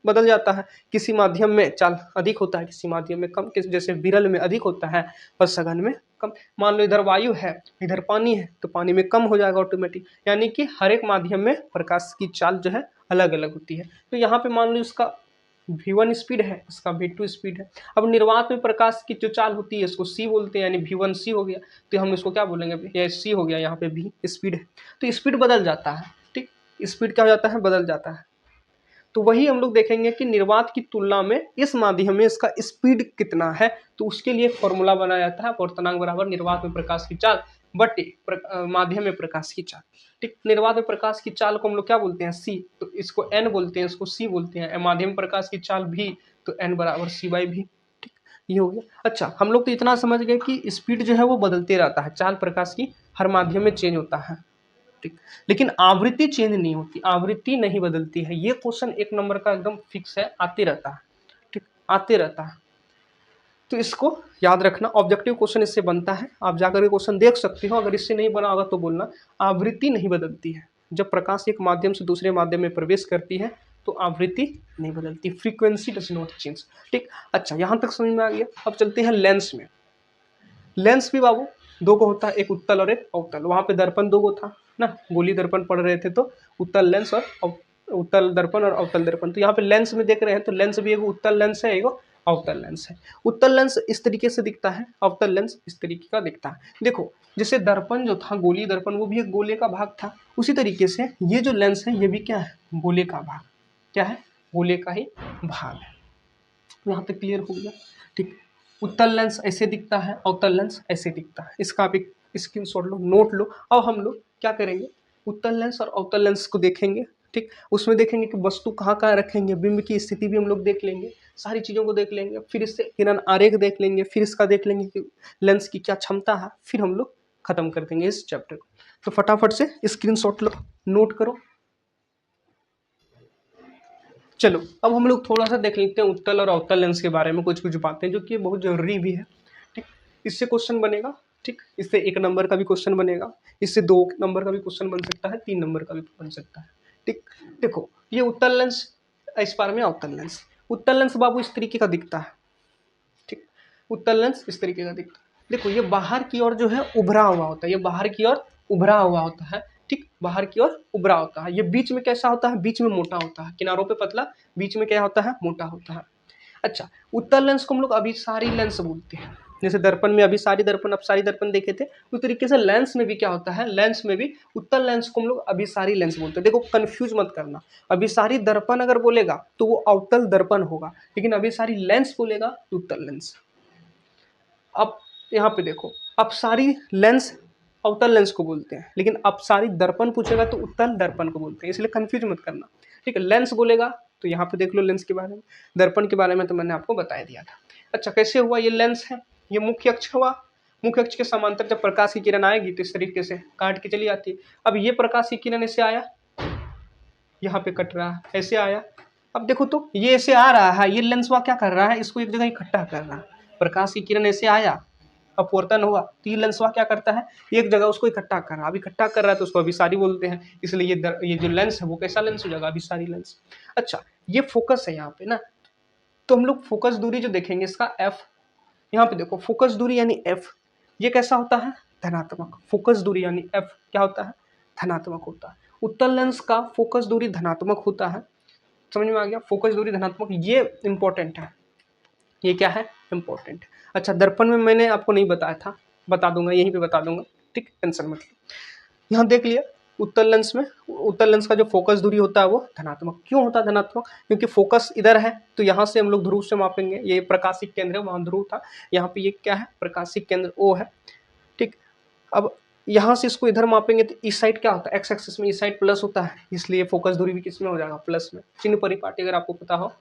बदल जाता है। किसी माध्यम में चाल अधिक होता है, किसी माध्यम में कम। जैसे विरल में अधिक होता है और सघन में कम। मान लो इधर वायु है, इधर पानी है, तो पानी में कम हो जाएगा ऑटोमेटिक। यानी कि हर एक माध्यम में प्रकाश की चाल जो है अलग अलग होती है। तो यहाँ पे मान लो इसका v1 स्पीड है, इसका v2 स्पीड है। अब निर्वात में प्रकाश की जो चाल होती है इसको c बोलते हैं, यानी v1 c हो गया। तो हम इसको क्या बोलेंगे? ये c हो गया, यहाँ पे v स्पीड है। तो स्पीड बदल जाता है। ठीक, स्पीड क्या हो जाता है? बदल जाता है। तो वही हम लोग देखेंगे कि निर्वात की तुलना में इस माध्यम में इसका स्पीड कितना है। तो उसके लिए फॉर्मूला बनाया जाता है अपवर्तनांक बराबर निर्वात में प्रकाश की चाल बटे माध्यम में प्रकाश की चाल। ठीक, निर्वात में प्रकाश की चाल को हम लोग क्या बोलते हैं? सी। तो इसको एन बोलते हैं, इसको सी बोलते हैं। माध्यम में प्रकाश की चाल भी, तो एन बराबर सी बाई भी। ठीक, ये हो गया। अच्छा, हम लोग तो इतना समझ गए कि स्पीड जो है वो बदलते रहता है, चाल प्रकाश की हर माध्यम में चेंज होता है। ठीक, लेकिन आवृत्ति चेंज नहीं होती, आवृत्ति नहीं बदलती है। ये क्वेश्चन 1 नंबर का एकदम फिक्स है, आते रहता है। ठीक, आते रहता है। तो इसको याद रखना, ऑब्जेक्टिव क्वेश्चन इससे बनता है। आप जाकर के क्वेश्चन देख सकते हो, अगर इससे नहीं बना होगा तो बोलना। आवृत्ति नहीं बदलती है। जब प्रकाश एक माध्यम से दूसरे माध्यम में प्रवेश करती है तो आवृत्ति नहीं बदलती, फ्रीक्वेंसी डज नॉट चेंज। ठीक, अच्छा यहाँ तक समझ में आ गया। अब चलते हैं लेंस में। लेंस भी बाबू दो को होता है, एक उत्तल और एक अवतल। वहां पे दर्पण दो को था ना, गोली दर्पण पढ़ रहे थे तो उत्तल लेंस और उत्तल दर्पण और अवतल दर्पण। तो यहाँ पे लेंस में देख रहे हैं तो लेंस भी एक उत्तल लेंस है, एक अवतल लेंस है। उत्तल लेंस इस तरीके से दिखता है, अवतल लेंस इस तरीके का दिखता है। देखो जैसे दर्पण जो था गोली दर्पण, वो भी एक गोले का भाग था। उसी तरीके से ये जो लेंस है ये भी क्या है? गोले का भाग। क्या है? गोले का ही भाग है। यहाँ तक क्लियर हो गया। ठीक, उत्तल लेंस ऐसे दिखता है, अवतल लेंस ऐसे दिखता है। इसका आप एक स्क्रीनशॉट लो, नोट लो। अब हम लोग क्या करेंगे? उत्तल लेंस और अवतल लेंस को देखेंगे। ठीक, उसमें देखेंगे कि वस्तु कहाँ कहाँ रखेंगे, बिंब की स्थिति भी हम लोग देख लेंगे, सारी चीज़ों को देख लेंगे। फिर इससे किरण आरेख देख लेंगे, फिर इसका देख लेंगे कि लेंस की क्या क्षमता है, फिर हम लोग खत्म कर देंगे इस चैप्टर को। तो फटाफट से स्क्रीनशॉट लो, नोट करो। चलो अब हम लोग थोड़ा सा देख लेते हैं उत्तल और अवतल लेंस के बारे में कुछ कुछ बातें, जो कि बहुत जरूरी भी है। ठीक, इससे क्वेश्चन बनेगा। ठीक, इससे 1 नंबर का भी क्वेश्चन बनेगा, इससे 2 नंबर का भी क्वेश्चन बन सकता है, 3 नंबर का भी बन सकता है। ठीक, देखो ये उत्तल लेंस, इस बार में अवतल लेंस। उत्तल लेंस बाबू इस तरीके का दिखता है। ठीक, उत्तल लेंस इस तरीके का दिखता है। देखो ये बाहर की ओर जो है उभरा हुआ होता है, ये बाहर की ओर उभरा हुआ होता है। ठीक, बाहर की ओर उभरा होता है। ये बीच में कैसा होता है? बीच में मोटा होता है, किनारों पे पतला, बीच में क्या होता है? मोटा होता है। अच्छा, उत्तल लेंस को हम लोग अभिसारी लेंस बोलते हैं। जैसे दर्पण में अभिसारी दर्पण, अपसारी दर्पण देखे थे, उस तरीके से लेंस में भी क्या होता है? लेंस में भी उत्तल लेंस को हम लोग अभिसारी लेंस बोलते हैं। देखो कंफ्यूज मत करना, अभिसारी दर्पण अगर बोलेगा तो वो अवतल दर्पण होगा, लेकिन अभिसारी लेंस बोलेगा तो उत्तल लेंस। अब यहाँ पे देखो, अपसारी लेंस अवतल लेंस को बोलते हैं, लेकिन अपसारी दर्पण पूछेगा तो उत्तल दर्पण को बोलते हैं, इसलिए कंफ्यूज मत करना। ठीक है, लेंस बोलेगा तो यहाँ पे देख लो लेंस के बारे में, दर्पण के बारे में तो मैंने आपको बता दिया था। अच्छा, कैसे हुआ? ये लेंस है, ये मुख्य अक्ष हुआ। मुख्य अक्ष के समांतर जब प्रकाश की किरण आएगी तो इस तरीके से काट के चली आती है। अब ये प्रकाश की किरण ऐसे आया, यहाँ पे कट रहा है, ऐसे आया। अब देखो तो ये ऐसे आ रहा है, ये लेंस क्या कर रहा है? इसको एक जगह इकट्ठा कर रहा है। प्रकाश की किरण ऐसे आया, अपवर्तन हुआ, तो ये लेंस क्या करता है? एक जगह उसको इकट्ठा कर रहा है। अब इकट्ठा कर रहा है तो उसको अभिसारी बोलते हैं, इसलिए ये जो लेंस है वो कैसा लेंस हो जाएगा? अभिसारी लेंस। अच्छा, ये फोकस है यहाँ पे ना, तो हम लोग फोकस दूरी जो देखेंगे इसका एफ, यहाँ पे देखो फोकस दूरी यानी एफ, ये कैसा होता है? धनात्मक। फोकस दूरी यानी एफ क्या होता है? धनात्मक होता है। उत्तल लेंस का फोकस दूरी धनात्मक होता है। समझ में आ गया? फोकस दूरी धनात्मक, ये इंपॉर्टेंट है। ये क्या है, इंपॉर्टेंट। अच्छा, दर्पण में मैंने आपको नहीं बताया था, बता दूंगा, यहीं पे बता दूंगा, ठीक, टेंशन मत लो। यहाँ देख लिया, उत्तल लेंस में, उत्तल लेंस का जो फोकस दूरी होता है वो धनात्मक। क्यों होता है धनात्मक? क्योंकि फोकस इधर है, तो यहाँ से हम लोग ध्रुव से मापेंगे, ये प्रकाशिक केंद्र है, वहाँ ध्रुव था, यहाँ पे ये क्या है, प्रकाशिक केंद्र O है, ठीक। अब यहाँ से इसको इधर मापेंगे तो इस साइड क्या होता है, एक्स एक्सिस में इस साइड प्लस होता है, इसलिए फोकस दूरी भी किस में हो जाएगा, प्लस में। चिन्ह परिपाटी अगर आपको पता हो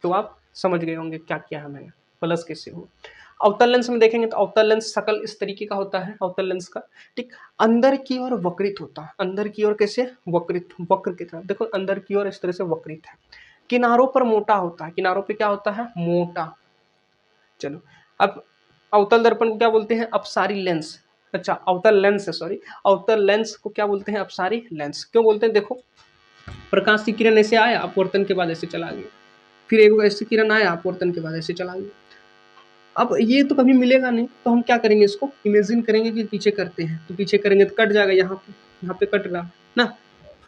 तो आप समझ गए होंगे क्या किया है मैंने, प्लस कैसे हो। अवतल लेंस में देखेंगे तो अवतल लेंस शकल इस तरीके का होता है अवतल लेंस का, ठीक। अंदर की ओर वक्रित होता है, अंदर की ओर कैसे वक्रित, वक्र की तरह, देखो अंदर की ओर इस तरह से वक्रित है। किनारों पर मोटा होता है, किनारों पे क्या होता है, मोटा। चलो, अब अवतल दर्पण को क्या बोलते हैं, अपसारी लेंस। अच्छा, अवतल लेंस है, सॉरी, अवतल लेंस को क्या बोलते हैं, अपसारी लेंस। क्यों बोलते हैं, देखो प्रकाश की किरण ऐसे आया, अपवर्तन के बाद ऐसे चला गया, फिर एक ऐसे किरण आया, अपवर्तन के बाद ऐसे चला गया। अब ये तो कभी मिलेगा नहीं, तो हम क्या करेंगे, इसको इमेजिन करेंगे कि पीछे करते हैं, तो पीछे करेंगे तो कट जाएगा, यहाँ पे कट रहा ना,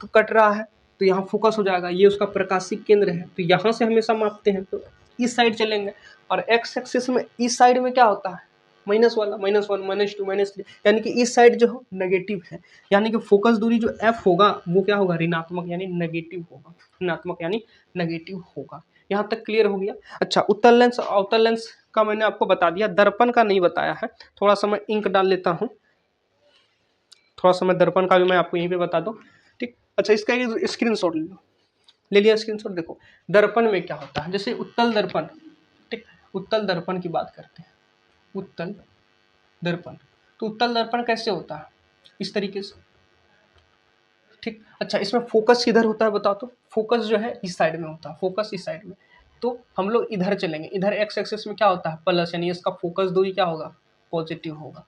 तो कट रहा है तो यहाँ फोकस हो जाएगा, ये उसका प्रकाशिक केंद्र है, तो यहाँ से हमेशा मापते हैं, तो इस साइड चलेंगे। और एक्स एक्सिस में इस साइड में क्या होता है, माइनस वाला, -1, -2, -3, यानी कि इस साइड जो नेगेटिव है, यानी कि फोकस दूरी जो एफ होगा वो क्या होगा, ऋणात्मक यानी नेगेटिव होगा, ऋणात्मक यानी नेगेटिव होगा। यहाँ तक क्लियर हो गया। अच्छा, उत्तल लेंस अवतल लेंस का मैंने आपको बता दिया, दर्पण का नहीं बताया है, थोड़ा सा मैं इंक डाल लेता हूँ, थोड़ा सा मैं दर्पण का भी मैं आपको यहीं पे बता दूँ, ठीक। अच्छा, इसका एक स्क्रीनशॉट ले लो, ले लिया स्क्रीनशॉट। देखो दर्पण में क्या होता है, जैसे उत्तल दर्पण, ठीक, उत्तल दर्पण की बात करते हैं, उत्तल दर्पण, तो उत्तल दर्पण कैसे होता है, इस तरीके से, ठीक। अच्छा, इसमें फोकस किधर होता है बताओ तो, फोकस जो है इस साइड में होता है, फोकस इस साइड में, तो हम लोग इधर चलेंगे, इधर एक्स एक्सिस में क्या होता है, प्लस, यानी इसका फोकस दूरी क्या होगा, पॉजिटिव होगा।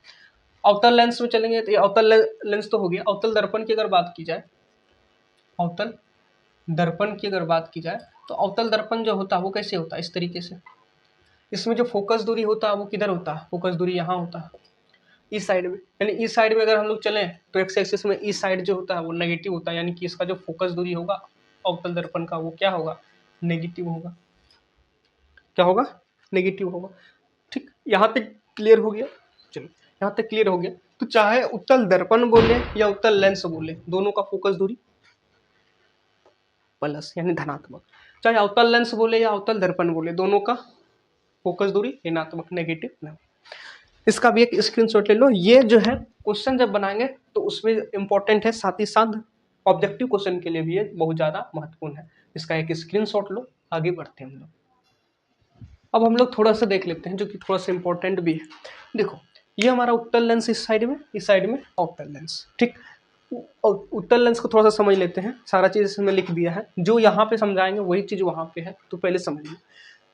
अवतल लेंस में चलेंगे तो ये अवतल लेंस तो हो गया। अवतल दर्पण की अगर बात की जाए, अवतल दर्पण की अगर बात की जाए, तो अवतल दर्पण जो होता है वो कैसे होता है, इस तरीके से, इसमें जो फोकस दूरी होता है वो किधर होता है, फोकस दूरी यहाँ होता है, इस साइड में, यानी इस साइड में अगर हम लोग चलें तो एक्स एक्सिस में इस साइड जो होता है वो नेगेटिव होता है, यानी कि इसका जो फोकस दूरी होगा अवतल दर्पण का वो क्या होगा, नेगेटिव होगा, क्या होगा, नेगेटिव होगा, ठीक। यहाँ तक क्लियर हो गया, चलो यहाँ तक क्लियर हो गया। तो चाहे उत्तल दर्पण बोले या उत्तल लेंस बोले, दोनों का फोकस दूरी प्लस यानी धनात्मक, चाहे अवतल लेंस बोले या अवतल दर्पण बोले, दोनों का फोकस दूरी ऋणात्मक, नेगेटिव नहीं। इसका भी एक स्क्रीनशॉट ले लो। ये जो है क्वेश्चन जब बनाएंगे तो उसमें इंपॉर्टेंट है, साथ ही साथ ऑब्जेक्टिव क्वेश्चन के लिए भी ये बहुत ज़्यादा महत्वपूर्ण है। इसका एक स्क्रीनशॉट लो, आगे बढ़ते हैं हम लोग। अब हम लोग थोड़ा सा देख लेते हैं जो कि थोड़ा सा इंपॉर्टेंट भी है। देखो, ये हमारा उत्तल लेंस इस साइड में, इस साइड में अवतल लेंस, ठीक। उत्तल लेंस को थोड़ा सा समझ लेते हैं, सारा चीज़ इसमें लिख दिया है, जो यहाँ पे समझाएंगे वही चीज़ वहाँ पे है, तो पहले समझिए।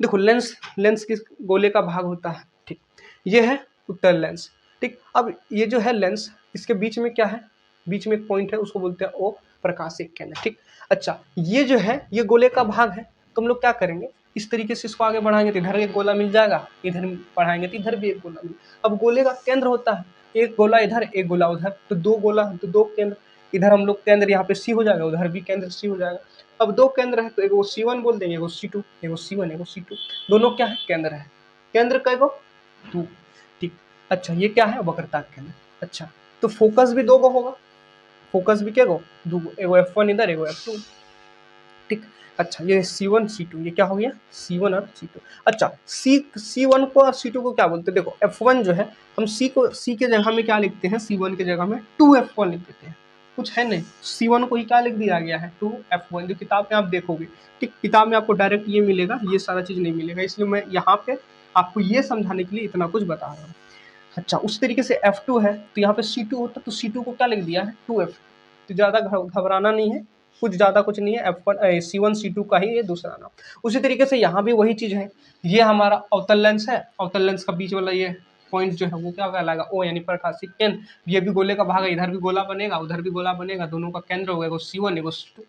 देखो, लेंस, लेंस किस गोले का भाग होता है, ठीक, ये है उत्तल लेंस, ठीक। अब ये जो है लेंस, इसके बीच में क्या है, बीच में एक पॉइंट है, उसको बोलते हैं ओ प्रकाशिक केंद्र, ठीक। अच्छा, ये जो है ये गोले का भाग है, तो हम लोग क्या करेंगे, इस तरीके से इसको आगे बढ़ाएंगे तो इधर एक गोला मिल जाएगा, इधर बढ़ाएंगे तो इधर भी एक गोला मिल। अब गोले का केंद्र होता है, एक गोला इधर एक गोला उधर, तो दो गोला, तो दो केंद्र, इधर हम लोग केंद्र यहाँ पे सी हो जाएगा, उधर भी केंद्र सी हो जाएगा। अब दो केंद्र है तो एगो C1 बोल देंगे, एगो C2, एगो C1 एगो C2, दोनों क्या है, केंद्र है। केंद्र कई गो, दो, ठीक। अच्छा, ये क्या है, वक्रता केंद्र। अच्छा, तो फोकस भी दो गो होगा, फोकस भी क्या गो, दो गो, एगो F1 इधर एगो F2, ठीक। अच्छा, ये C1 C2, ये क्या हो गया, C1 और C2। अच्छा, C1 को और C2 को क्या बोलते हैं, देखो F1 जो है, हम C के जगह में क्या लिखते हैं, C1 के जगह में 2F1 लिख देते हैं, कुछ है नहीं, C1 को ही क्या लिख दिया गया है, 2F1, जो किताब में आप देखोगे, ठीक। किताब में आपको डायरेक्ट ये मिलेगा, ये सारा चीज़ नहीं मिलेगा, इसलिए मैं यहाँ पे आपको ये समझाने के लिए इतना कुछ बता रहा हूँ। अच्छा, उस तरीके से F2 है तो यहाँ पे C2 होता, तो C2 को क्या लिख दिया है, 2F, तो ज़्यादा घबराना नहीं है, कुछ ज़्यादा कुछ नहीं है, F1 C1 C2 का ही ये दूसरा नाम। उसी तरीके से यहाँ भी वही चीज़ है, ये हमारा अवतल लेंस है, अवतल लेंस का बीच वाला ये पॉइंट जो है वो क्या कहलाएगा, ओ यानी प्रकाशिक केंद्र। ये भी गोले का भाग है, इधर भी गोला बनेगा उधर भी गोला बनेगा, दोनों का केंद्र होगा, एगो C1 एगो C2।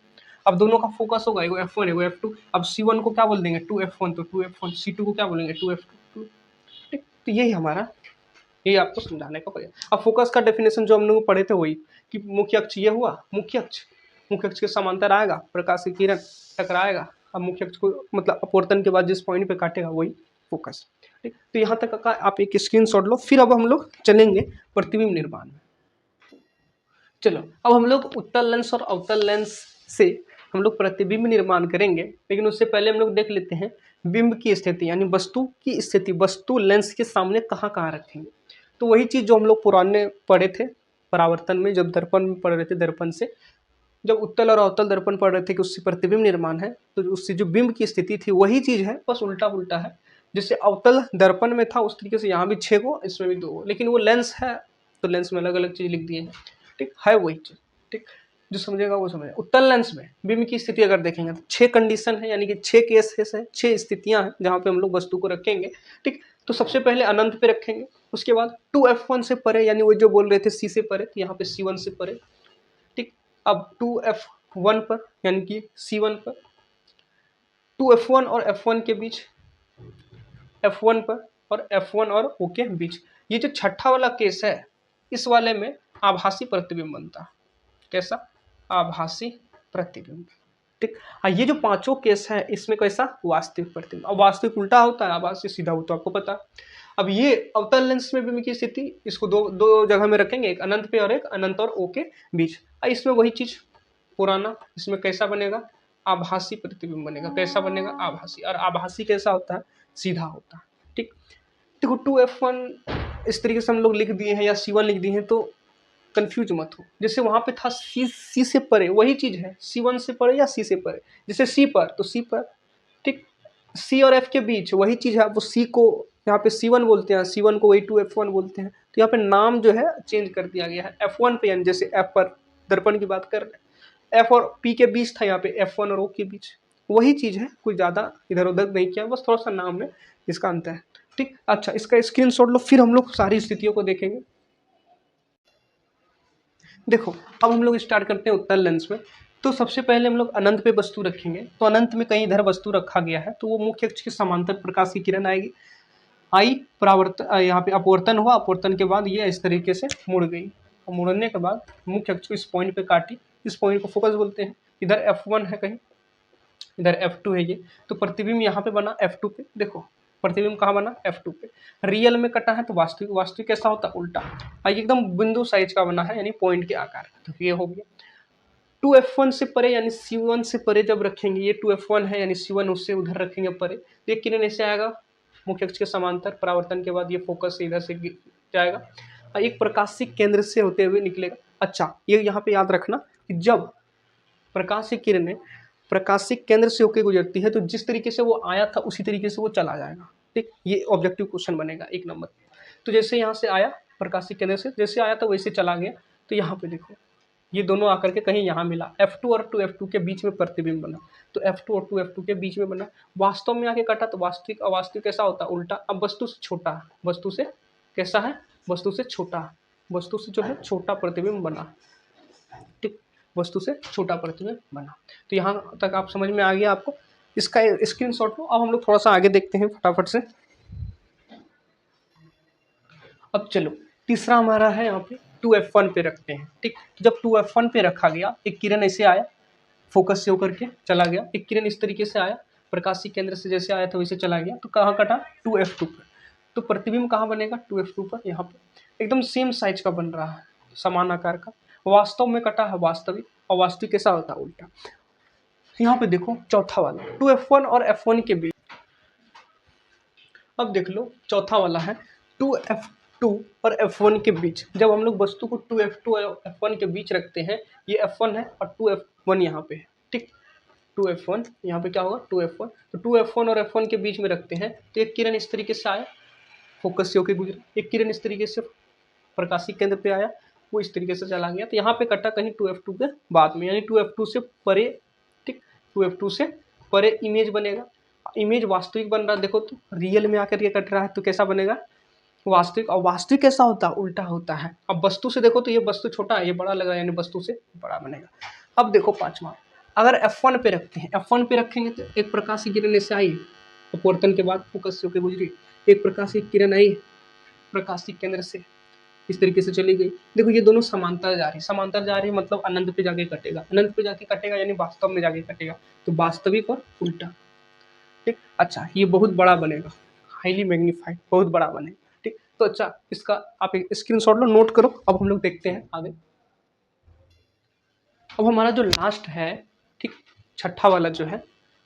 अब दोनों का फोकस होगा, एगो F1 एगो F2। अब C1 को क्या बोल देंगे, 2F1, तो 2F1, C2 को क्या बोलेंगे, 2F2, ठीक। तो यही हमारा, ये आपको समझाने का पड़ेगा। अब फोकस का डेफिनेशन जो हम लोग पढ़े थे वही, कि मुख्य अक्ष ये हुआ, मुख्य अक्ष के समांतर आएगा, प्रकाश की किरण टकराएगा, अब मुख्य अक्ष को मतलब अपवर्तन के बाद जिस पॉइंट पे काटेगा वही फोकस। ठीक, तो यहाँ तक का आप एक स्क्रीनशॉट लो। फिर अब हम लोग चलेंगे प्रतिबिंब निर्माण में। चलो अब हम लोग उत्तल लेंस और अवतल लेंस से हम लोग प्रतिबिंब निर्माण करेंगे, लेकिन उससे पहले हम लोग देख लेते हैं बिंब की स्थिति, यानी वस्तु की स्थिति, वस्तु लेंस के सामने कहाँ कहाँ रखेंगे। तो वही चीज़ जो हम लोग पुराने पढ़े थे परावर्तन में, जब दर्पण में पढ़ रहे थे, दर्पण से जब उत्तल और अवतल दर्पण पढ़ रहे थे कि उससे प्रतिबिंब निर्माण है, तो उससे जो बिंब की स्थिति थी वही चीज़ है, बस उल्टा उल्टा है। जैसे अवतल दर्पण में था उस तरीके से यहाँ भी 6 गो, इसमें भी 2 गो, लेकिन वो लेंस है तो लेंस में अलग अलग चीज़ लिख दिए हैं। ठीक है वही चीज़। ठीक, जो समझेगा वो समझेगा। उत्तल लेंस में बिंब की स्थिति अगर देखेंगे तो 6 कंडीशन है, यानी कि 6 केसेस है, 6 स्थितियां हैं जहां पे हम लोग वस्तु को रखेंगे। ठीक, तो सबसे पहले अनंत पे रखेंगे, उसके बाद 2f1 से परे, यानी वो जो बोल रहे थे c से परे, तो यहाँ पे c1 से परे। ठीक, अब 2f1 पर यानी कि c1 पर, 2f1 और f1 के बीच, f1 पर और f1 और o के बीच। ये जो छठा वाला केस है, इस वाले में आभासी प्रतिबिंब बनता है। कैसा? आभासी प्रतिबिंब। ठीक, ये जो पांचों केस है इसमें कैसा? वास्तविक प्रतिबिंब। अब वास्तविक उल्टा होता है, आभासी सीधा होता है, आपको पता है। अब ये अवतल लेंस में बिंब की स्थिति, इसको दो जगह में रखेंगे, एक अनंत पे और एक अनंत और ओ के बीच। इसमें वही चीज पुराना, इसमें कैसा बनेगा? आभासी प्रतिबिंब बनेगा। कैसा बनेगा? आभासी। और आभासी कैसा होता है? सीधा होता है। ठीक, देखो 2f1 इस तरीके से हम लोग लिख दिए हैं या c1 लिख दिए हैं, तो कंफ्यूज मत हो। जैसे वहां पे था सी से परे, वही चीज है, c1 से परे या c से परे। जैसे c पर तो c पर, ठीक, c और f के बीच वही चीज है। वो c को यहाँ पे c1 बोलते हैं, c1 को वही 2f1 बोलते हैं। तो यहाँ पे नाम जो है चेंज कर दिया गया है f1 पे, यानी जैसे f पर दर्पण की बात कर रहे हैं, f और p के बीच था, यहाँ पे f1 और o के बीच वही चीज है, कोई ज्यादा इधर उधर नहीं किया, बस थोड़ा सा नाम में इसका अंतर है। ठीक, अच्छा इसका स्क्रीनशॉट लो, फिर हम लोग सारी स्थितियों को देखेंगे। देखो अब हम लोग स्टार्ट करते हैं उत्तल लेंस में। तो सबसे पहले हम लोग अनंत पे वस्तु रखेंगे। तो अनंत में कहीं इधर वस्तु रखा गया है, तो वो मुख्य अक्ष के समांतर प्रकाश की किरण आएगी, आई परावर्तन, यहाँ पे अपवर्तन हुआ, अपवर्तन के बाद ये इस तरीके से मुड़ गई, और मुड़ने के बाद मुख्य अक्ष को इस पॉइंट पे काटी, इस पॉइंट को फोकस बोलते हैं। इधर f1 है, कहीं इधर f2 है, ये तो प्रतिबिंब यहाँ पे बना f2 पे। देखो प्रतिबिंब कहाँ बना? f2 पे। रियल में कटा है तो वास्तविक, वास्तविक कैसा होता? उल्टा। एकदम बिंदु साइज का बना है, यानी पॉइंट के आकार का। तो ये हो गया 2f1 से परे, यानी c1 से परे जब रखेंगे, ये 2f1 है यानी c1 उससे उधर रखेंगे परे, तो ये किरण ऐसे आएगा मुख्य अक्ष के समांतर, परावर्तन के बाद ये फोकस से इधर से जाएगा और एक प्रकाशिक केंद्र से होते हुए निकलेगा। अच्छा ये यहाँ पे याद रखना कि जब प्रकाशिक किरणें प्रकाशिक केंद्र से होकर गुजरती है, तो जिस तरीके से वो आया था उसी तरीके से वो चला जाएगा। ठीक, ये ऑब्जेक्टिव क्वेश्चन बनेगा 1 नंबर। तो जैसे यहाँ से आया प्रकाशिक केंद्र से, जैसे आया था वैसे चला गया। तो यहाँ पे देखो ये दोनों आकर के कहीं यहाँ मिला, f2 और 2f2 के बीच में प्रतिबिंब बना, तो f2 और 2f2 के बीच में बना, वास्तव में आके कटा, तो वास्तविक अवास्तविक कैसा होता? उल्टा। अब वस्तु से छोटा, वस्तु से कैसा है? वस्तु से छोटा, वस्तु से जो है छोटा प्रतिबिंब बना। ठीक, वस्तु से छोटा प्रतिबिंब बना। तो यहाँ तक आप समझ में आ गया आपको। इसका स्क्रीनशॉट लो। अब हम लोग थोड़ा सा आगे देखते हैं फटाफट से। अब चलो तीसरा हमारा है यहाँ पे 2f1 पे रखते हैं। ठीक, जब 2f1 पे रखा गया, एक किरण ऐसे आया, फोकस से होकर के चला गया, एक किरण इस तरीके से आया, प्रकाशिक केंद्र से जैसे आया था वैसे चला गया, तो कहाँ कटा? 2f2 पर। तो प्रतिबिंब कहाँ बनेगा? 2f2 पर, यहाँ पे एकदम सेम साइज का बन रहा है, समान आकार का। वास्तव में कटा है वास्तविक, और वास्तविक कैसा होता है? उल्टा। यहाँ पे देखो चौथा वाला 2f1 और f1 के बीच। अब देख लो चौथा वाला है 2f2 और f1 के बीच। जब हम लोग वस्तु को 2f2 और f1 के बीच रखते हैं, ये f1 है और 2f1 यहाँ पे है। ठीक, 2f1 यहाँ पे क्या होगा? 2f1। तो 2f1 और f1 के बीच में रखते हैं, तो एक किरण इस तरीके से आया, फोकस से होकर गुजरा, एक किरण इस तरीके से प्रकाशिक केंद्र पे आया, वो इस तरीके से चला गया, तो यहाँ पे कटा कहीं 2f2 के बाद में, यानी 2f2 से परे। ठीक, 2f2 से परे इमेज बनेगा, इमेज वास्तविक बन रहा है। देखो तो रियल में आकर के कट रहा है, तो कैसा बनेगा? वास्तविक। और वास्तविक कैसा होता है? उल्टा होता है। अब वस्तु से देखो तो ये वस्तु छोटा है, ये बड़ा लग रहा है, यानी वस्तु से बड़ा बनेगा। अब देखो पांचवा, अगर f1 पे रखते हैं, f1 पे रखेंगे तो एक प्रकाश की किरण ऐसे आई, अपवर्तन के बाद फोकस से होकर गुजरी, एक प्रकाश की किरण आई प्रकाशिक केंद्र से, इस तरीके से चली गई। देखो ये दोनों समांतर जा रही, समांतर जा रही मतलब अनंत पे जाके कटेगा, अनंत पे जाके कटेगा यानी वास्तव में जाके कटेगा, तो वास्तविक और उल्टा। ठीक, अच्छा ये बहुत बड़ा बनेगा, हाईली मैग्नीफाइड, बहुत बड़ा बनेगा। ठीक, तो अच्छा इसका आप एक स्क्रीनशॉट लो, नोट करो। अब हम लोग देखते हैं आगे। अब हमारा जो लास्ट है, ठीक, छठा वाला जो है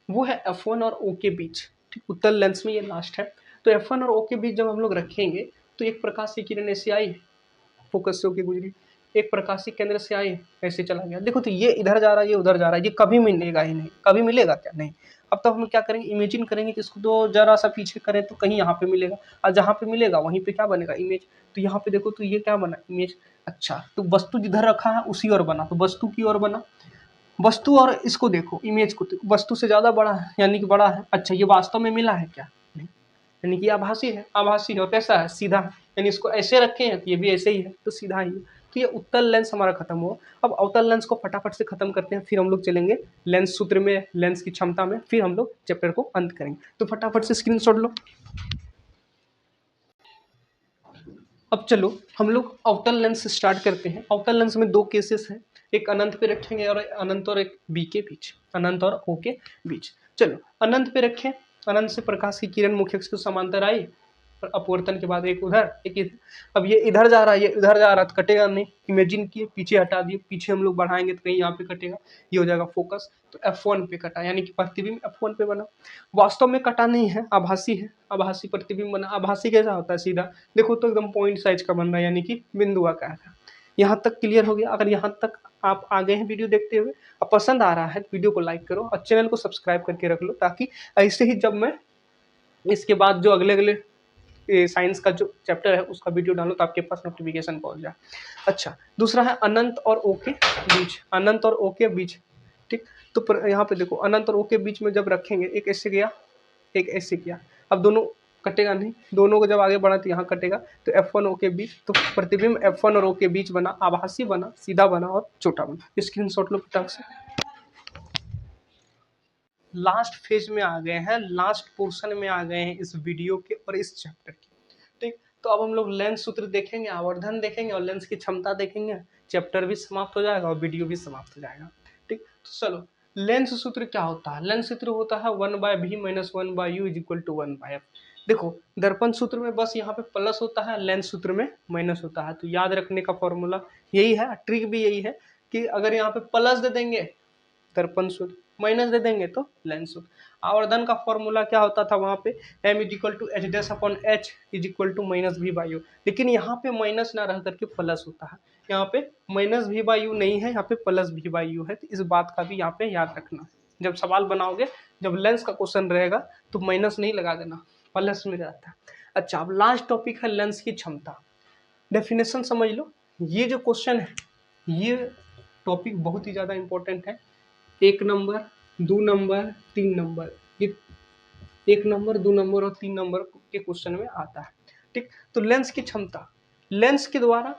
वो है F1 और O के बीच। ठीक, उत्तल लेंस में ये लास्ट है। तो F1 और O के बीच जब हम लोग रखेंगे तो एक प्रकाश की किरण ऐसे आई, फोकस से होके गुजरी, एक प्रकाशिक केंद्र से आई, ऐसे चला गया। देखो तो ये इधर जा रहा है, ये उधर जा रहा है, ये कभी मिलेगा ही नहीं। कभी मिलेगा क्या? नहीं। अब तो हम क्या करेंगे, इमेजिन करेंगे कि इसको तो जरा सा पीछे करें तो कहीं यहाँ पे मिलेगा, और जहाँ पे मिलेगा वहीं पे क्या बनेगा, इमेज। तो यहाँ पे देखो तो ये क्या बना, इमेज। अच्छा, तो वस्तु जिधर रखा है उसी ओर बना, तो वस्तु की ओर बना। वस्तु और इसको देखो, इमेज को, तो वस्तु से ज्यादा बड़ा है, यानी कि बड़ा है। अच्छा, ये वास्तव में मिला है क्या? नहीं, यानी कि आभासी है। आभासी है और कैसा है, सीधा है, यानी इसको ऐसे रखे हैं तो ये भी ऐसे ही है, तो सीधा ही है। तो ये उत्तल लेंस हमारा खत्म हुआ। अब अवतल लेंस को फटाफट से खत्म करते हैं, फिर हम लोग चलेंगे लेंस सूत्र में, लेंस की क्षमता में, फिर हम लोग चैप्टर को अंत करेंगे। तो फटाफट से स्क्रीनशॉट लो। अब चलो हम लोग अवतल लेंस से स्टार्ट करते हैं। अवतल लेंस में दो केसेस हैं, एक अनंत पे रखेंगे और अनंत और एक बी के बीच, अनंत और ओ के बीच। चलो अनंत पे रखें। अनंत से प्रकाश की किरण मुख्य अक्ष के समांतर आई, और अपवर्तन के बाद एक उधर एक इधर। अब ये इधर जा रहा है, ये इधर जा रहा है, तो कटेगा नहीं। इमेजिन किए, पीछे हटा दिए, पीछे हम लोग बढ़ाएंगे तो कहीं यहाँ पे कटेगा, ये हो जाएगा फोकस। तो F1 पे कटा, यानी कि प्रतिबिंब F1 पे बना। वास्तव में कटा नहीं है, आभासी है, आभासी प्रतिबिंब बना। आभासी कैसा होता है, सीधा। देखो तो एकदम पॉइंट साइज का बन रहा है, यानी कि बिंदु आकार का। यहाँ तक क्लियर हो गया? अगर यहाँ तक आप आ गए हैं वीडियो देखते हुए, अब पसंद आ रहा है तो वीडियो को लाइक करो और चैनल को सब्सक्राइब करके रख लो, ताकि ऐसे ही जब मैं इसके बाद जो अगले अगले साइंस का जो चैप्टर है उसका वीडियो डालो तो आपके पास नोटिफिकेशन पहुंच जाए। अच्छा, दूसरा है अनंत और ओ के बीच। अनंत और ओ के बीच, ठीक। तो यहाँ पे देखो, अनंत और ओ के बीच में जब रखेंगे, एक ऐसे गया, एक ऐसे किया। अब दोनों कटेगा नहीं, दोनों को जब आगे बढ़ा तो यहाँ कटेगा। तो F1 O के बीच, तो प्रतिबिंब F1 और O के बीच बना, आभासी बना, सीधा बना और छोटा बना। स्क्रीनशॉट लो फटाक से। लास्ट फेज में आ गए हैं, लास्ट पोर्शन में आ गए हैं इस वीडियो के और इस चैप्टर के। ठीक, तो अब हम लोग लेंस सूत्र देखेंगे, आवर्धन देखेंगे और लेंस की क्षमता देखेंगे। चैप्टर भी समाप्त हो जाएगा और वीडियो भी समाप्त हो जाएगा। ठीक, तो चलो लेंस सूत्र क्या होता है? लेंस सूत्र होता है 1/v - 1/u = 1/f। देखो दर्पण सूत्र में बस यहाँ पे प्लस होता है, लेंस सूत्र में माइनस होता है। तो याद रखने का फॉर्मूला यही है, ट्रिक भी यही है कि अगर यहाँ पे प्लस दे देंगे दर्पण सूत्र, माइनस दे देंगे तो लेंस सूत्र। आवर्धन का फॉर्मूला क्या होता था वहां पे, m = h' = -v/u। लेकिन यहाँ पे माइनस ना रह करके प्लस होता है, यहाँ पे -v/u नहीं है, यहाँ पे +v/u है। तो इस बात का भी यहाँ पे याद रखना, जब सवाल बनाओगे, जब लेंस का क्वेश्चन रहेगा तो माइनस नहीं लगा देना, प्लस में रहता है। अच्छा, अब लास्ट टॉपिक है लेंस की क्षमता। डेफिनेशन समझ लो। ये जो क्वेश्चन है, ये टॉपिक बहुत ही ज्यादा इंपॉर्टेंट है। 1 नंबर, 2 नंबर, 3 नंबर, ये 1 नंबर, 2 नंबर और 3 नंबर के क्वेश्चन में आता है। ठीक, तो लेंस की क्षमता, लेंस के द्वारा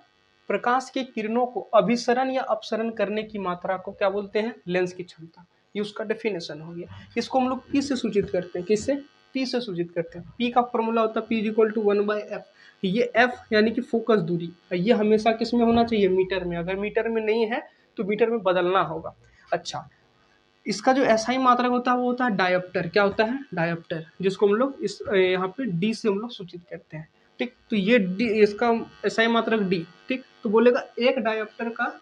प्रकाश की किरणों को अभिसरण या अपसरण करने की मात्रा को क्या बोलते हैं, लेंस की क्षमता। ये उसका डेफिनेशन हो गया। इसको हम लोग पी से सूचित करते हैं, किससे, पी से सूचित करते हैं। पी का फॉर्मूला होता है P = 1/f। ये f यानी कि फोकस दूरी, ये हमेशा किस में होना चाहिए, मीटर में। अगर मीटर में नहीं है तो मीटर में बदलना होगा। अच्छा, इसका जो एसआई मात्रक होता है वो होता है डायोप्टर। क्या होता है, डायोप्टर, जिसको हम लोग इस यहाँ पे डी से हम लोग सूचित करते हैं। ठीक, तो ये डी, इसका एसआई मात्रक डी। ठीक, तो बोलेगा एक डायोप्टर का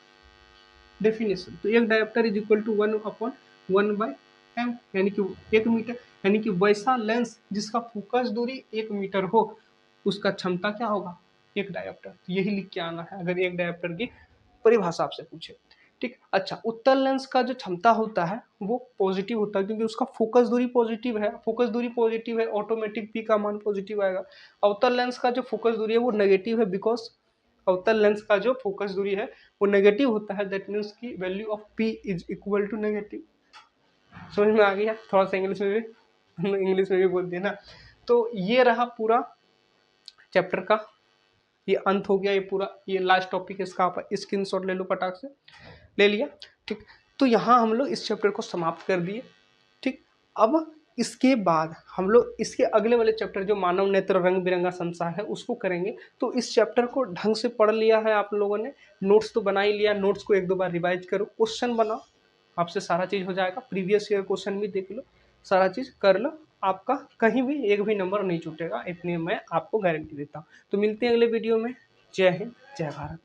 डेफिनेशन, तो एक डायोप्टर = 1/1/m, यानी कि 1 मीटर, यानी कि वैसा लेंस जिसका फोकस दूरी 1 मीटर हो, उसका क्षमता क्या होगा, 1 डायोप्टर। तो यही लिख के आना है अगर 1 डायोप्टर की परिभाषा आपसे पूछे। ठीक, अच्छा, उत्तल लेंस का जो क्षमता होता है वो पॉजिटिव होता है, क्योंकि उसका फोकस दूरी पॉजिटिव है। फोकस दूरी पॉजिटिव है, ऑटोमेटिक पी का मान पॉजिटिव आएगा। अवतल लेंस का जो फोकस दूरी है वो नेगेटिव है, बिकॉज अवतल लेंस का जो फोकस दूरी है वो नेगेटिव होता है। दैट मीन्स की वैल्यू ऑफ पी = नेगेटिव। समझ में आ गया? थोड़ा सा इंग्लिश में भी बोल दिया ना। तो ये रहा पूरा चैप्टर का, ये अंत हो गया, ये पूरा, ये लास्ट टॉपिक है इसका। आप स्क्रीनशॉट ले लो फटाक से। ले लिया? ठीक, तो यहाँ हम लोग इस चैप्टर को समाप्त कर दिए। ठीक, अब इसके बाद हम लोग इसके अगले वाले चैप्टर जो मानव नेत्र रंग बिरंगा संसार है उसको करेंगे। तो इस चैप्टर को ढंग से पढ़ लिया है आप लोगों ने, नोट्स तो बना ही लिया, नोट्स को 1-2 बार रिवाइज करो, क्वेश्चन बनाओ, आपसे सारा चीज़ हो जाएगा। प्रीवियस ईयर क्वेश्चन भी देख लो, सारा चीज़ कर लो, आपका कहीं भी एक भी नंबर नहीं छूटेगा, इतनी मैं आपको गारंटी देता हूँ। तो मिलते हैं अगले वीडियो में। जय हिंद, जय भारत।